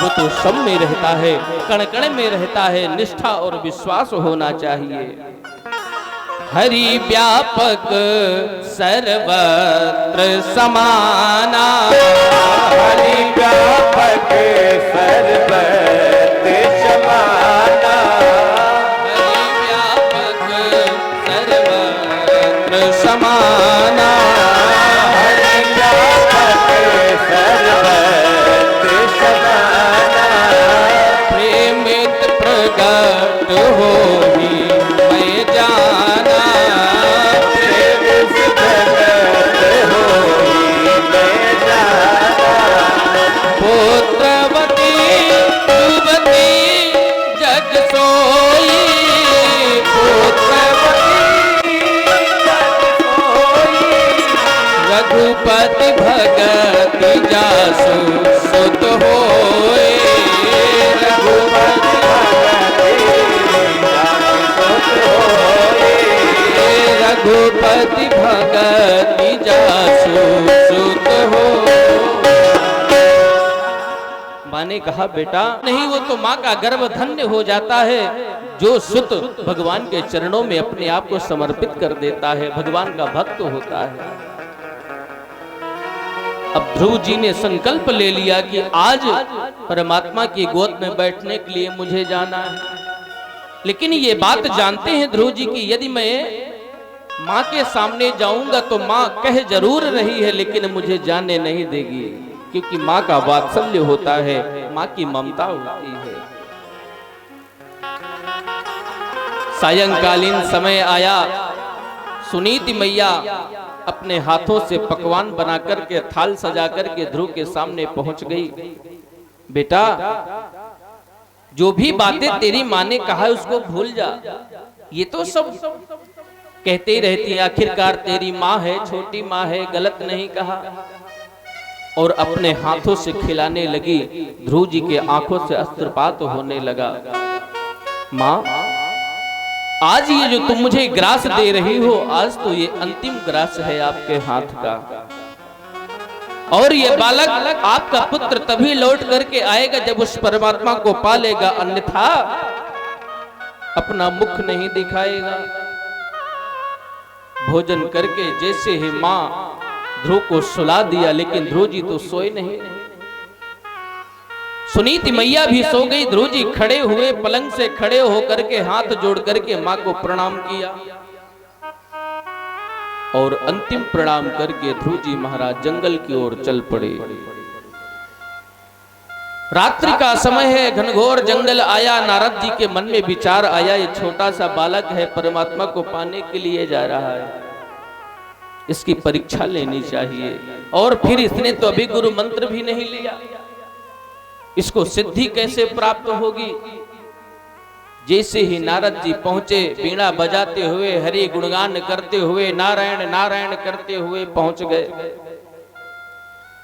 [SPEAKER 1] वो तो सब में रहता है, कण कण में रहता है। निष्ठा और विश्वास होना चाहिए। हरि व्यापक सर्वत्र समाना,
[SPEAKER 2] हरि व्यापक सर्वत्र समाना,
[SPEAKER 1] हरि व्यापक सर्वत्र समाना,
[SPEAKER 2] हरि
[SPEAKER 1] सुत हो ही मैं जाना,
[SPEAKER 2] इस जगत होई मैं जाना।
[SPEAKER 1] पुत्रवती युवती जग सोई, पुत्रवती
[SPEAKER 2] जग सोई,
[SPEAKER 1] रघुपति भगति जासु सुत होए,
[SPEAKER 2] रघुपति भगति जासु सुत होए।
[SPEAKER 1] रघुपति भगति जासु सुत हो। माँ ने कहा बेटा नहीं, वो तो माँ का गर्भ धन्य हो जाता है जो सुत भगवान के चरणों में अपने आप को समर्पित कर देता है, भगवान का भक्त होता है। अब ध्रुव जी ने संकल्प ले लिया कि आज परमात्मा की गोद में बैठने के लिए मुझे जाना है। लेकिन ये बात जानते हैं ध्रुव जी की यदि मैं माँ के सामने जाऊंगा तो माँ कह जरूर रही है लेकिन मुझे जाने नहीं देगी, क्योंकि माँ का वात्सल्य होता है, माँ की ममता होती है। सायंकालीन समय आया, सुनीति मैया अपने हाथों से पकवान बना करके थाल सजा करके ध्रुव के सामने पहुंच गई। बेटा जो भी बातें तेरी माँ ने कहा उसको भूल जा, ये तो सब कहते ही रहती है, आखिरकार तेरी माँ है, छोटी माँ है, गलत नहीं कहा। और अपने हाथों से खिलाने लगी। ध्रुव जी के आंखों से अस्त्रपात होने लगा। माँ आज ये जो तुम मुझे ग्रास दे रही हो, आज तो ये अंतिम ग्रास है आपके हाथ का, और ये बालक आपका पुत्र तभी लौट करके आएगा जब उस परमात्मा को पालेगा, अन्यथा अपना मुख नहीं दिखाएगा। भोजन करके जैसे ही माँ ध्रुव को सुला दिया, लेकिन ध्रुव जी तो सोए नहीं। सुनीति मैया भी सो गई। ध्रुव जी खड़े हुए, पलंग से खड़े होकर के हाथ जोड़ करके माँ को प्रणाम किया और अंतिम प्रणाम करके ध्रुव जी महाराज जंगल की ओर चल पड़े। रात्रि का समय है, घनघोर जंगल आया। नारद जी के मन में विचार आया, ये छोटा सा बालक है, परमात्मा को पाने के लिए जा रहा है, इसकी परीक्षा लेनी चाहिए। और फिर इसने तो अभी गुरु मंत्र भी नहीं लिया, इसको सिद्धि कैसे प्राप्त होगी। जैसे ही नारद जी पहुंचे, बीड़ा बजाते हुए, हरि गुणगान करते हुए, नारायण नारायण करते हुए पहुंच गए।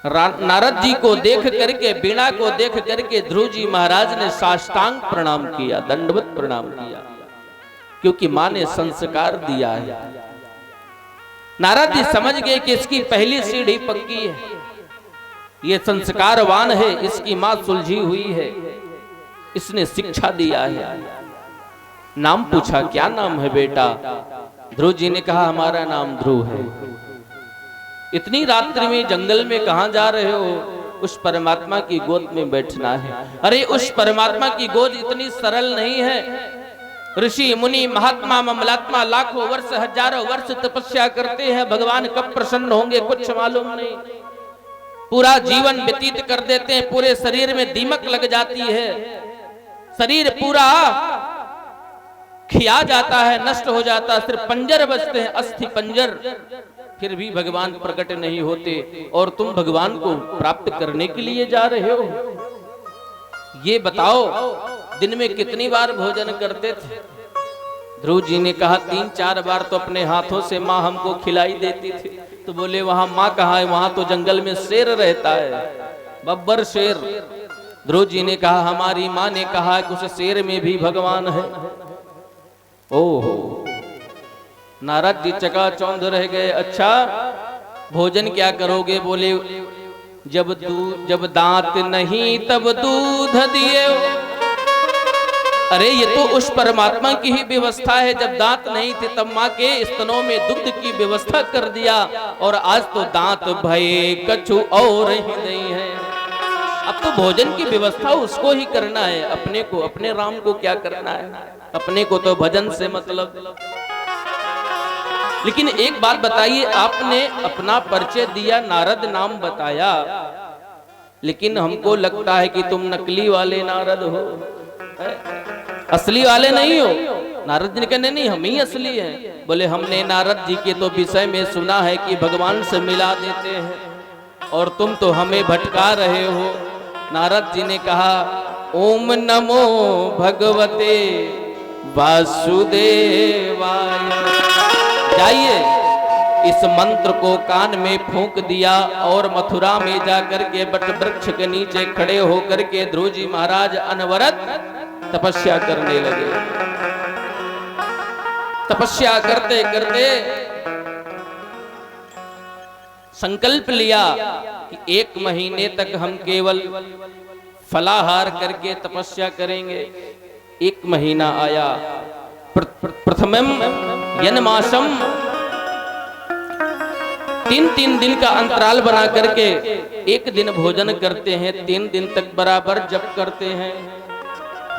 [SPEAKER 1] नारद जी को देख करके, बीड़ा को देख करके ध्रुव जी महाराज ने साष्टांग प्रणाम किया, दंडवत प्रणाम किया, क्योंकि मां ने संस्कार दिया है। नारद जी समझ गए कि इसकी पहली सीढ़ी पक्की है, ये संस्कारवान है, इसकी मां सुलझी हुई है, इसने शिक्षा दिया है। नाम पूछा, क्या नाम है बेटा? ध्रुव जी ने कहा हमारा नाम ध्रुव है। इतनी रात्रि में जंगल में कहां जा रहे हो? उस परमात्मा की गोद में बैठना है। अरे उस परमात्मा की गोद इतनी सरल नहीं है। ऋषि मुनि महात्मा ममलात्मा लाखों वर्ष हजारों वर्ष तपस्या करते हैं, भगवान कब प्रसन्न होंगे कुछ मालूम नहीं। पूरा जीवन व्यतीत कर देते हैं, पूरे शरीर में दीमक लग जाती है, शरीर पूरा खिया जाता है, नष्ट हो जाता है, सिर्फ पंजर बचते हैं, अस्थि पंजर, फिर भी भगवान प्रकट नहीं होते। और तुम भगवान को प्राप्त करने के लिए जा रहे हो। ये बताओ दिन में कितनी बार भोजन करते थे? ध्रुव जी ने कहा 3-4 बार तो अपने हाथों से माँ हमको खिलाई देती थी। तो बोले वहां माँ कहाँ है? वहां तो जंगल में शेर रहता है, बब्बर शेर। ध्रुव जी ने कहा हमारी माँ ने कहा कि उस शेर में भी भगवान है। ओहो, नारद जी चकाचौंध रह गए। अच्छा भोजन क्या करोगे? बोले जब दांत नहीं तब दूध दिए। अरे ये तो उस परमात्मा की ही व्यवस्था है, जब दांत नहीं थे तब माँ के स्तनों में दुग्ध की व्यवस्था कर दिया, और आज तो दांत भये कछु और ही नहीं है। अब तो भोजन की व्यवस्था उसको ही करना है, अपने को, अपने राम को क्या करना है? अपने को तो भजन से मतलब। लेकिन एक बात बताइए, आपने अपना परिचय दिया, नारद नाम बताया, लेकिन हमको लगता है कि तुम नकली वाले नारद हो। असली वाले नहीं हो? नारद जी ने कहने नहीं, हम ही असली हैं। बोले हमने नारद जी के तो विषय में सुना है कि भगवान से मिला देते हैं और तुम तो हमें भटका रहे हो। नारद जी ने कहा ओम नमो भगवते वासुदेवाय। जाइए इस मंत्र को कान में फूंक दिया और मथुरा में जाकर के बट वृक्ष के नीचे खड़े होकर के ध्रुव जी महाराज अनवरत तपस्या करने लगे। तपस्या करते करते संकल्प लिया कि 1 महीने तक हम केवल फलाहार करके तपस्या करेंगे। 1 महीना आया। प्रथमम यन्मासम 3-3 दिन का अंतराल बना करके 1 दिन भोजन करते हैं, 3 दिन तक बराबर जप करते हैं।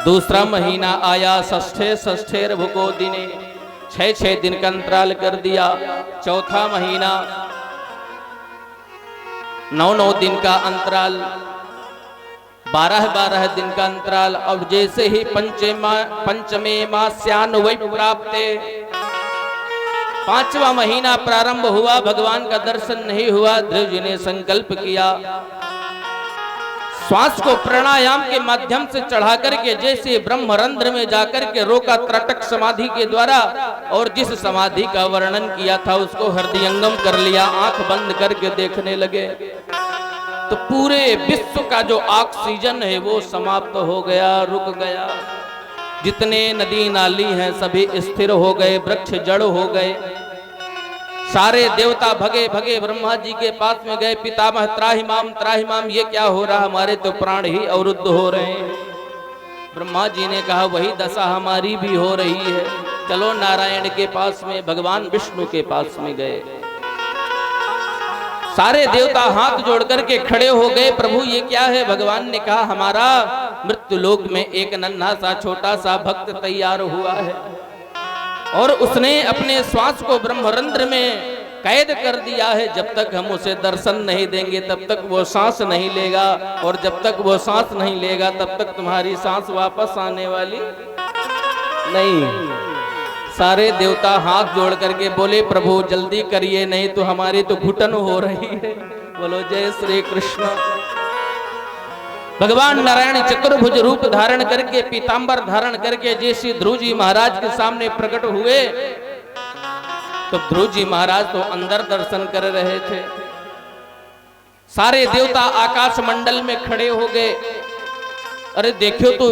[SPEAKER 1] दूसरा महीना आया षष्ठे भुको दिने, 6 दिन का अंतराल कर दिया। चौथा महीना 9 दिन का अंतराल, 12 दिन का अंतराल। अब जैसे ही पंचमे मास्यान्वय प्राप्ते, 5वां महीना प्रारंभ हुआ, भगवान का दर्शन नहीं हुआ। ध्रुव जी ने संकल्प किया श्वास को प्राणायाम के माध्यम से चढ़ा करके जैसे ब्रह्मरंध्र में जाकर के रोका त्रटक समाधि के द्वारा, और जिस समाधि का वर्णन किया था उसको हृदयंगम कर लिया। आंख बंद करके देखने लगे तो पूरे विश्व का जो ऑक्सीजन है वो समाप्त हो गया, रुक गया। जितने नदी नाली हैं सभी स्थिर हो गए, वृक्ष जड़ हो गए। सारे देवता भगे भगे ब्रह्मा जी के पास में गए। पितामह त्राहिमाम त्राहिमाम, ये क्या हो रहा, हमारे तो प्राण ही अवरुद्ध हो रहे हैं। ब्रह्मा जी ने कहा वही दशा हमारी भी हो रही है, चलो नारायण के पास में। भगवान विष्णु के पास में गए। सारे देवता हाथ जोड़ करके खड़े हो गए, प्रभु ये क्या है? भगवान ने कहा हमारा मृत्यु लोक में एक नन्हा सा छोटा सा भक्त तैयार हुआ है और उसने अपने श्वास को ब्रह्मरंध्र में कैद कर दिया है। जब तक हम उसे दर्शन नहीं देंगे तब तक वो सांस नहीं लेगा, और जब तक वो सांस नहीं लेगा तब तक तुम्हारी सांस वापस आने वाली नहीं। सारे देवता हाथ जोड़ करके बोले प्रभु जल्दी करिए, नहीं तो हमारी तो घुटन हो रही है। बोलो जय श्री कृष्ण। भगवान नारायण चतुर्भुज रूप धारण करके, पीतांबर धारण करके जैसे ध्रुव जी महाराज के सामने प्रकट हुए तो ध्रुव जी महाराज तो अंदर दर्शन कर रहे थे। सारे देवता आकाश मंडल में खड़े हो गए। अरे देखो तो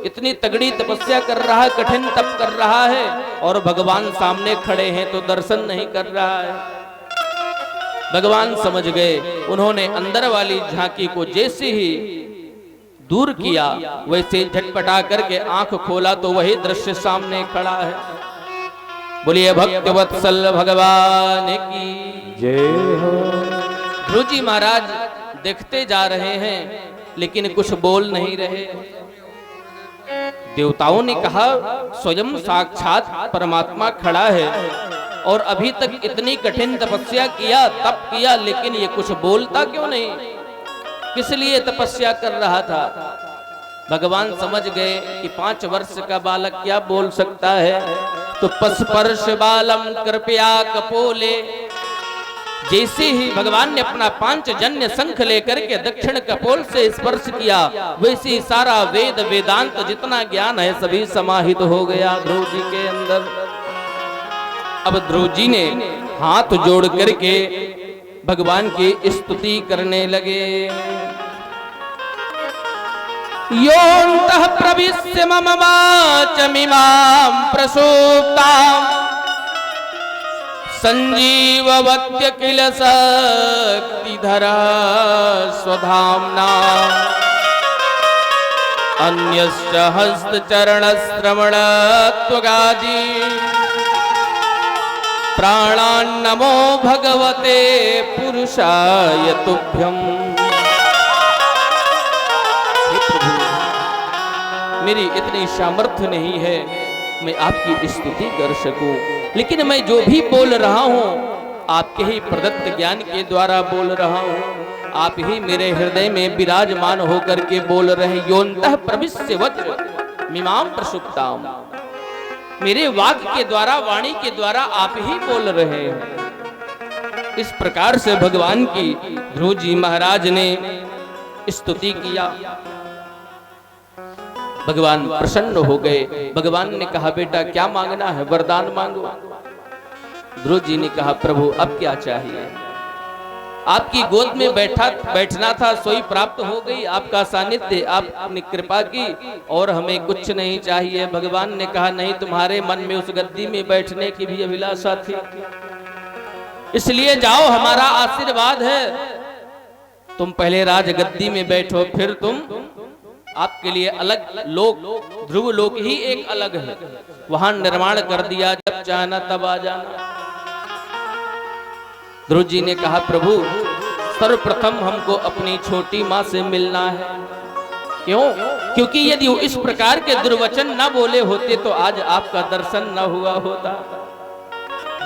[SPEAKER 1] इतनी तगड़ी तपस्या कर रहा है, कठिन तप कर रहा है, और भगवान सामने खड़े हैं तो दर्शन नहीं कर रहा है। भगवान समझ गए। उन्होंने अंदर वाली झांकी को जैसे ही दूर किया वैसे झटपटा करके आंख खोला तो वही दृश्य सामने खड़ा है। बोलिए भक्त वत्सल भगवान की
[SPEAKER 2] जय हो।
[SPEAKER 1] ध्रुव जी महाराज देखते जा रहे हैं लेकिन कुछ बोल नहीं रहे। देवताओं ने कहा स्वयं साक्षात परमात्मा खड़ा है और अभी तक इतनी कठिन तपस्या किया, तप किया, लेकिन ये कुछ बोलता क्यों नहीं? किस लिए तपस्या कर रहा था? भगवान समझ गए कि 5 वर्ष का बालक क्या बोल सकता है। तो पस्पर्श बालम कृपया कपोले, जैसे ही भगवान ने अपना 5 जन्य शंख लेकर के दक्षिण कपोल से स्पर्श किया वैसे ही सारा वेद वेदांत जितना ज्ञान है सभी समाहित हो गया ध्रुव जी के अंदर। अब ध्रुव जी ने हाथ जोड़ करके भगवान की स्तुति करने लगे। योऽन्तः प्रविश्य मम वाचमिमां प्रसूप्ताम् संजीववत्य किल शक्तिधरा स्वधाम्ना अन्यश्च हस्तचरणश्रवणत्वगादि प्राणान्नमो भगवते पुरुषाय तुभ्यम्। मेरी इतनी सामर्थ्य नहीं है मैं आपकी स्तुति कर सकूं, लेकिन मैं जो भी बोल रहा हूं आपके ही प्रदत्त ज्ञान के द्वारा बोल रहा हूं। आप ही मेरे हृदय में विराजमान होकर के बोल रहे। योऽन्तः प्रविश्य वच, मिमाम प्रसुप्ताम, मेरे वाक्य के द्वारा, वाणी के द्वारा आप ही बोल रहे हैं। इस प्रकार से भगवान की ध्रुव जी महाराज ने स्तुति किया। भगवान प्रसन्न हो गए। भगवान ने कहा बेटा क्या मांगना है, वरदान मांगो। ध्रुव जी ने कहा प्रभु अब क्या चाहिए, आपकी गोद में बैठना था सोई प्राप्त हो गई, आपका सानिध्य आपने कृपा की और हमें कुछ नहीं चाहिए। भगवान ने कहा नहीं, तुम्हारे मन में उस गद्दी में बैठने की भी अभिलाषा थी, इसलिए जाओ हमारा आशीर्वाद है, तुम पहले राज गद्दी में बैठो, फिर तुम, आपके लिए अलग लोक, ध्रुव लोक ही एक अलग है, वहां निर्माण कर दिया, जब चाहना तब आ जाना। ध्रुव जी ने कहा प्रभु सर्वप्रथम हमको अपनी छोटी माँ से मिलना है। क्यों? क्योंकि यदि वो इस प्रकार के दुर्वचन न बोले होते तो आज आपका दर्शन न हुआ होता।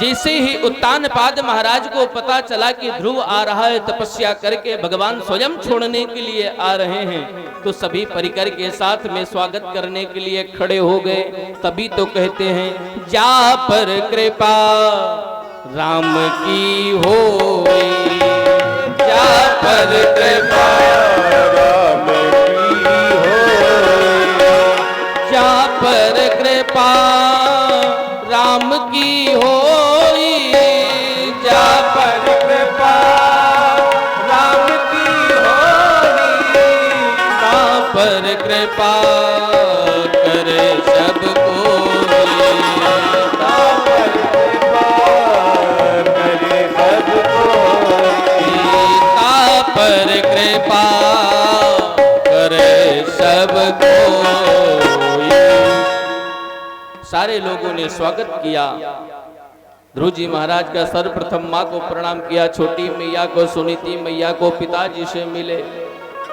[SPEAKER 1] जैसे ही उत्तानपाद महाराज को पता चला कि ध्रुव आ रहा है तपस्या करके, भगवान स्वयं छोड़ने के लिए आ रहे हैं, तो सभी परिकर के साथ में स्वागत करने के लिए खड़े हो गए। तभी तो कहते हैं जा पर कृपा राम की होई, जा पर कृपा
[SPEAKER 2] राम की होई,
[SPEAKER 1] जा पर कृपा राम की होई, जा पर
[SPEAKER 2] कृपा राम की होई,
[SPEAKER 1] जा पर कृपा करे सब कोई, पर कृपा करे सब कोई। सारे लोगों ने स्वागत किया। ध्रुव जी महाराज का सर्वप्रथम माँ को प्रणाम किया, छोटी मैया को, सुनीति मैया को, पिताजी से मिले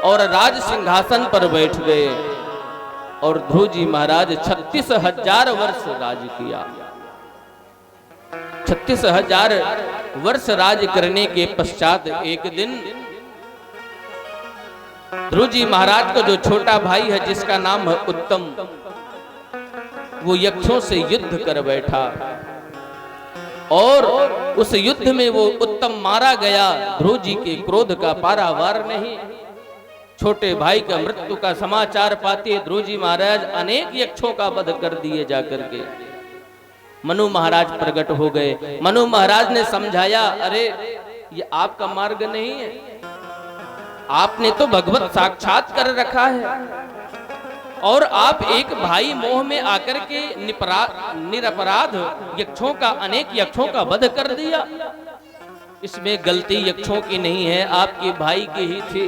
[SPEAKER 1] और राज सिंहासन पर बैठ गए। और ध्रुव जी महाराज 36,000 वर्ष राज किया। 36,000 वर्ष राज करने के पश्चात एक दिन ध्रुव जी महाराज का जो छोटा भाई है जिसका नाम है उत्तम, वो यक्षों से युद्ध कर बैठा और उस युद्ध में वो उत्तम मारा गया। ध्रुव जी के क्रोध का पारावार नहीं। छोटे भाई का मृत्यु का समाचार पाते ध्रुव जी महाराज अनेक यक्षों का वध कर दिए जाकर के। मनु महाराज प्रकट हो गए। मनु महाराज ने समझाया अरे ये आपका मार्ग नहीं है, आपने तो भगवत साक्षात कर रखा है और आप एक भाई मोह में आकर के निरपराध यक्षों का, अनेक यक्षों का वध कर दिया। इसमें गलती यक्षों की नहीं है, आपके भाई की ही थी।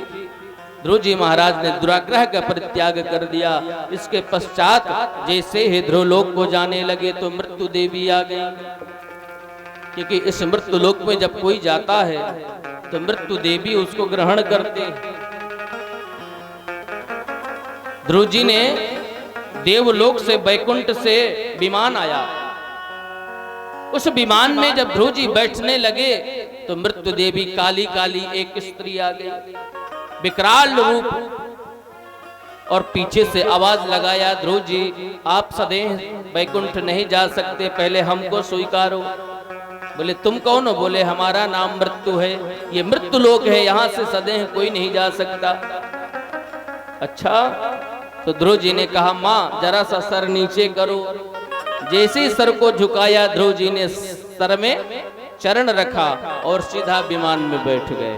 [SPEAKER 1] ध्रुव जी महाराज ने दुराग्रह का परित्याग कर दिया। इसके पश्चात जैसे ही ध्रुवलोक को जाने लगे तो मृत्यु देवी आ गई, क्योंकि इस मृत्यु लोक में जब कोई जाता है तो मृत्यु देवी उसको ग्रहण करते। ध्रुव जी ने देवलोक से, बैकुंठ से विमान आया। उस विमान में जब ध्रुव जी बैठने लगे तो मृत्यु देवी काली काली एक स्त्री आ गई, विकराल रूप, और पीछे से आवाज लगाया ध्रुव जी आप सदैव बैकुंठ नहीं जा सकते, पहले हमको स्वीकारो। बोले तुम कौन हो? बोले हमारा नाम मृत्यु है, ये मृत्यु लोक है, यहाँ से सदैव कोई नहीं जा सकता। अच्छा, तो ध्रुव जी ने कहा माँ जरा सा सर नीचे करो। जैसे ही सर को झुकाया ध्रुव जी ने सर में चरण रखा और सीधा विमान में बैठ गए।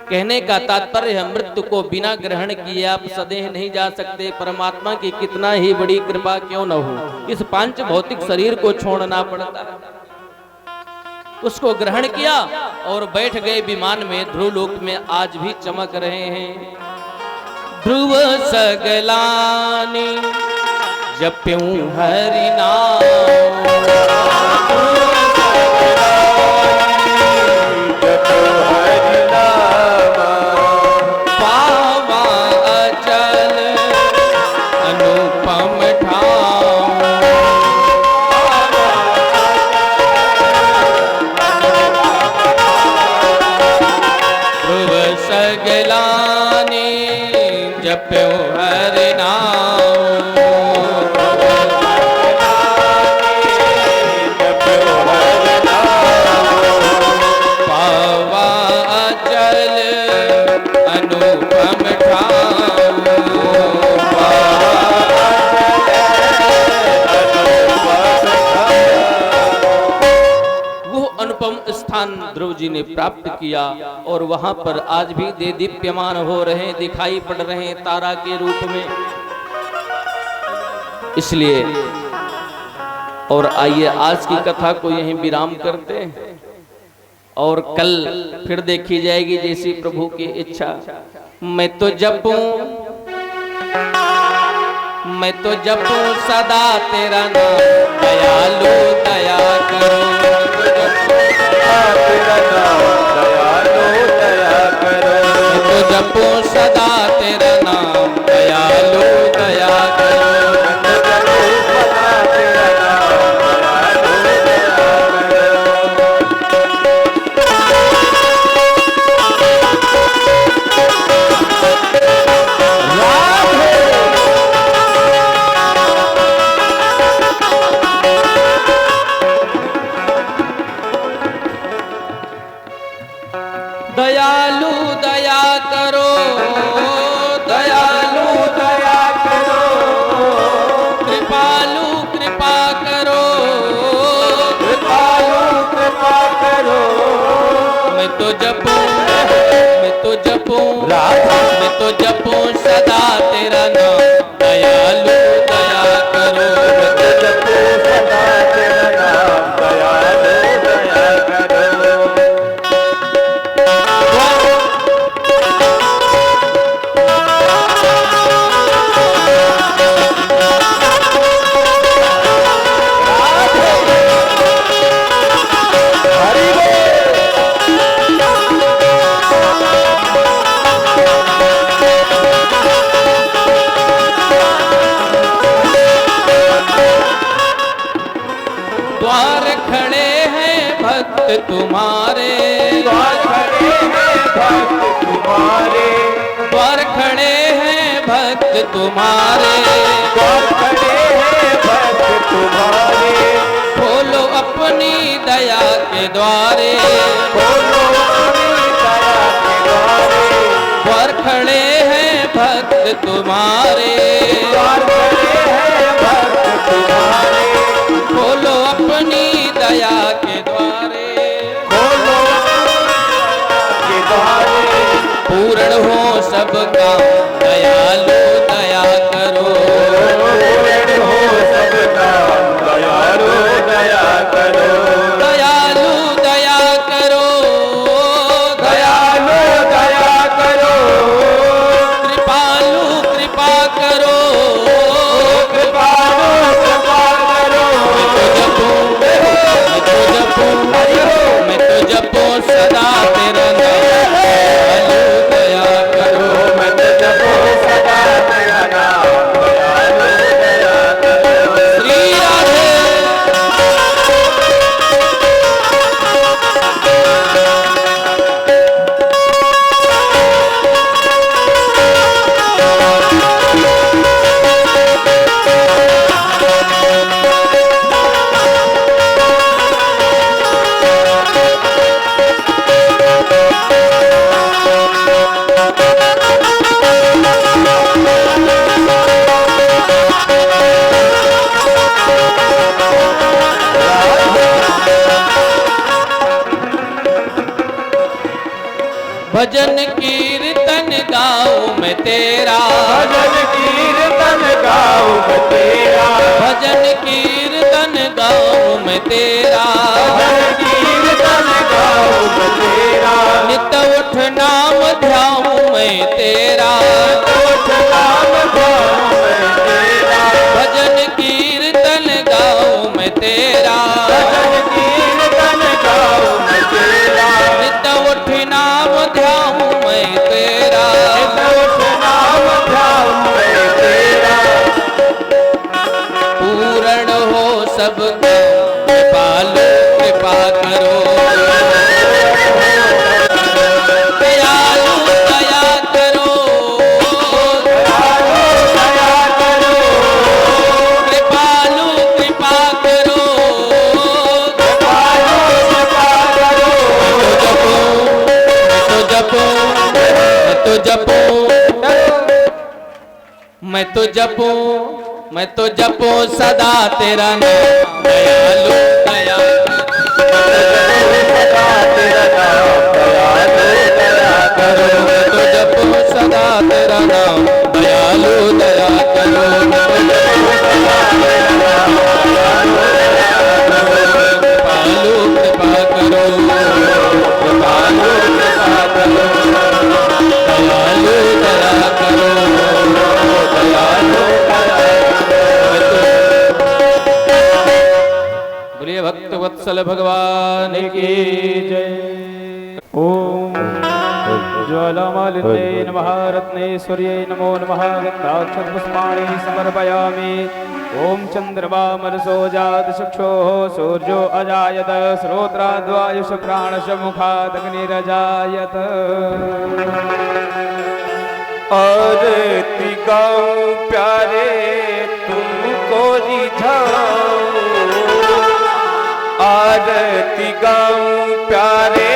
[SPEAKER 1] कहने का तात्पर्य है मृत्यु को बिना ग्रहण किए आप सदैव नहीं जा सकते। परमात्मा की कितना ही बड़ी कृपा क्यों न हो, इस पांच भौतिक शरीर को छोड़ना पड़ता है। उसको ग्रहण किया और बैठ गए विमान में। ध्रुव लोक में आज भी चमक रहे हैं। ध्रुव सगलानी जप्यूं हरि नाम, पावा अचल अनुपम ठाम, ध्रुव सगलानी जप्यूं हरि नाम। स्थान ध्रुव जी ने प्राप्त किया और वहां पर आज भी दे दीप्यमान हो रहे, दिखाई पड़ रहे हैं तारा के रूप में। इसलिए और आइए आज की कथा को यहीं विराम करते हैं और कल फिर देखी जाएगी जैसी प्रभु की इच्छा। मैं तो जपूं सदा तेरा नाम, दयालु दया करो।
[SPEAKER 2] तेरा नाम दयालु दया करो।
[SPEAKER 1] मैं तो जपूं सदा तेरा नाम, दयालु दया करो। दयालु दया करो, दयालु दया करो, कृपालु कृपा करो,
[SPEAKER 2] कृपालु कृपा करो।
[SPEAKER 1] मैं तो जपूं मैं तो जपूं सदा तेरा नाम, दयालु दया करो।
[SPEAKER 2] मैं तो जपूं सदा तेरा नाम, दयालु दया करो।
[SPEAKER 1] द्वार खड़े हैं भक्त तुम्हारे,
[SPEAKER 2] द्वार खड़े हैं भक्त तुम्हारे,
[SPEAKER 1] द्वार खड़े हैं भक्त तुम्हारे,
[SPEAKER 2] द्वार खड़े हैं भक्त तुम्हारे।
[SPEAKER 1] खोलो अपनी दया के द्वारे,
[SPEAKER 2] खोलो अपनी दया के द्वारे।
[SPEAKER 1] द्वार खड़े हैं भक्त तुम्हारे,
[SPEAKER 2] द्वार खड़े हैं भक्त तुम्हारे।
[SPEAKER 1] खोलो अपनी दया के द्वारे,
[SPEAKER 2] खोलो के द्वारे।
[SPEAKER 1] पूर्ण हो सबका दयालु दया करो।
[SPEAKER 2] पूर्ण हो सबका दयालु दया करो।
[SPEAKER 1] दयालु दया करो,
[SPEAKER 2] दयालु दया करो।
[SPEAKER 1] कृपालु कृपा करो,
[SPEAKER 2] कृपालु कृपा करो।
[SPEAKER 1] मैं तो जपूं सदा तेरा नाम, दयालु दया करो।
[SPEAKER 2] मैं तो जपूं सदा तेरा नाम, दयालु दया करो।
[SPEAKER 1] श्री राधे। भजन कीर्तन गाऊं मैं तेरा,
[SPEAKER 2] भजन कीर्तन गाऊं मैं तेरा,
[SPEAKER 1] भजन कीर्तन गाऊं मैं तेरा,
[SPEAKER 2] भजन कीर्तन गाऊं मैं तेरा।
[SPEAKER 1] नित उठ नाम ध्याऊं मैं तेरा,
[SPEAKER 2] उठ नाम गाऊं मैं तेरा,
[SPEAKER 1] भजन कीर्तन गाऊं मैं तेरा,
[SPEAKER 2] भजन कीर्तन गाऊं मैं तेरा।
[SPEAKER 1] नित उठ नाम ध्याऊं मैं तेरा,
[SPEAKER 2] उठ नाम ध्याऊं मैं तेरा।
[SPEAKER 1] पूर्ण हो सबका कृपालु कृपा करो। दयालु दया करो,
[SPEAKER 2] दयालु दया करो।
[SPEAKER 1] कृपालु कृपा करो।
[SPEAKER 2] कृपालु कृपा करो।
[SPEAKER 1] मैं तो जपूं सदा तेरा नाम, दयालु दया करो।
[SPEAKER 2] सदा तेरा नाम दयालु दया करो।
[SPEAKER 1] मैं तो जपूं सदा तेरा नाम दयालु दया करो। मैं तो जपूं सदा तेरा नाम दयालु दया करो। कृपालु कृपा करो, कृपालु कृपा करो, दयालु दया करो, दयालु दया करो। बोलिए भक्त वत्सल भगवान की जय।
[SPEAKER 3] ओम ज्वालामालिन्ये नमः रत्नेश्वर्यै नमो नमः गन्धाक्षतपुष्पाणि समर्पयामि। ओम चंद्रमा मनसो जात चक्षुः सूर्यो अजायत श्रोत्राद्वायुष प्राणश मुखादग्निरजायत।
[SPEAKER 2] आरती गाऊं प्यारे तुमको रिझाऊं, आरती गाऊं प्यारे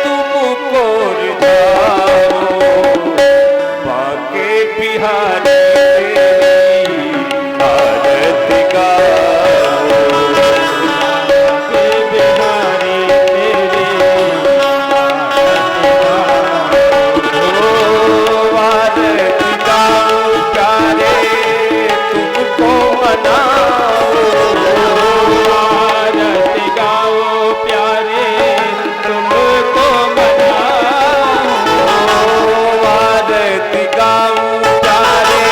[SPEAKER 2] तुमको रिझाऊं। बाके बिहारी तेरी आरती गाऊं, बाके बिहारी तेरी आरती गाऊं प्यारे तुमको मनाऊं।
[SPEAKER 3] आरती गाओ प्यारे तुमको मनाऊं।
[SPEAKER 2] आरती गाऊं प्यारे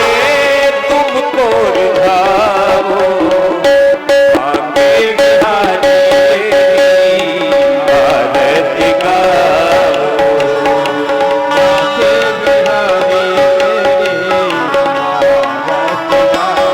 [SPEAKER 2] तुमको रिझाऊं। बाके बिहारी तेरी आरती गाऊं,
[SPEAKER 3] बाके बिहारी तेरी आरती
[SPEAKER 2] गाऊं।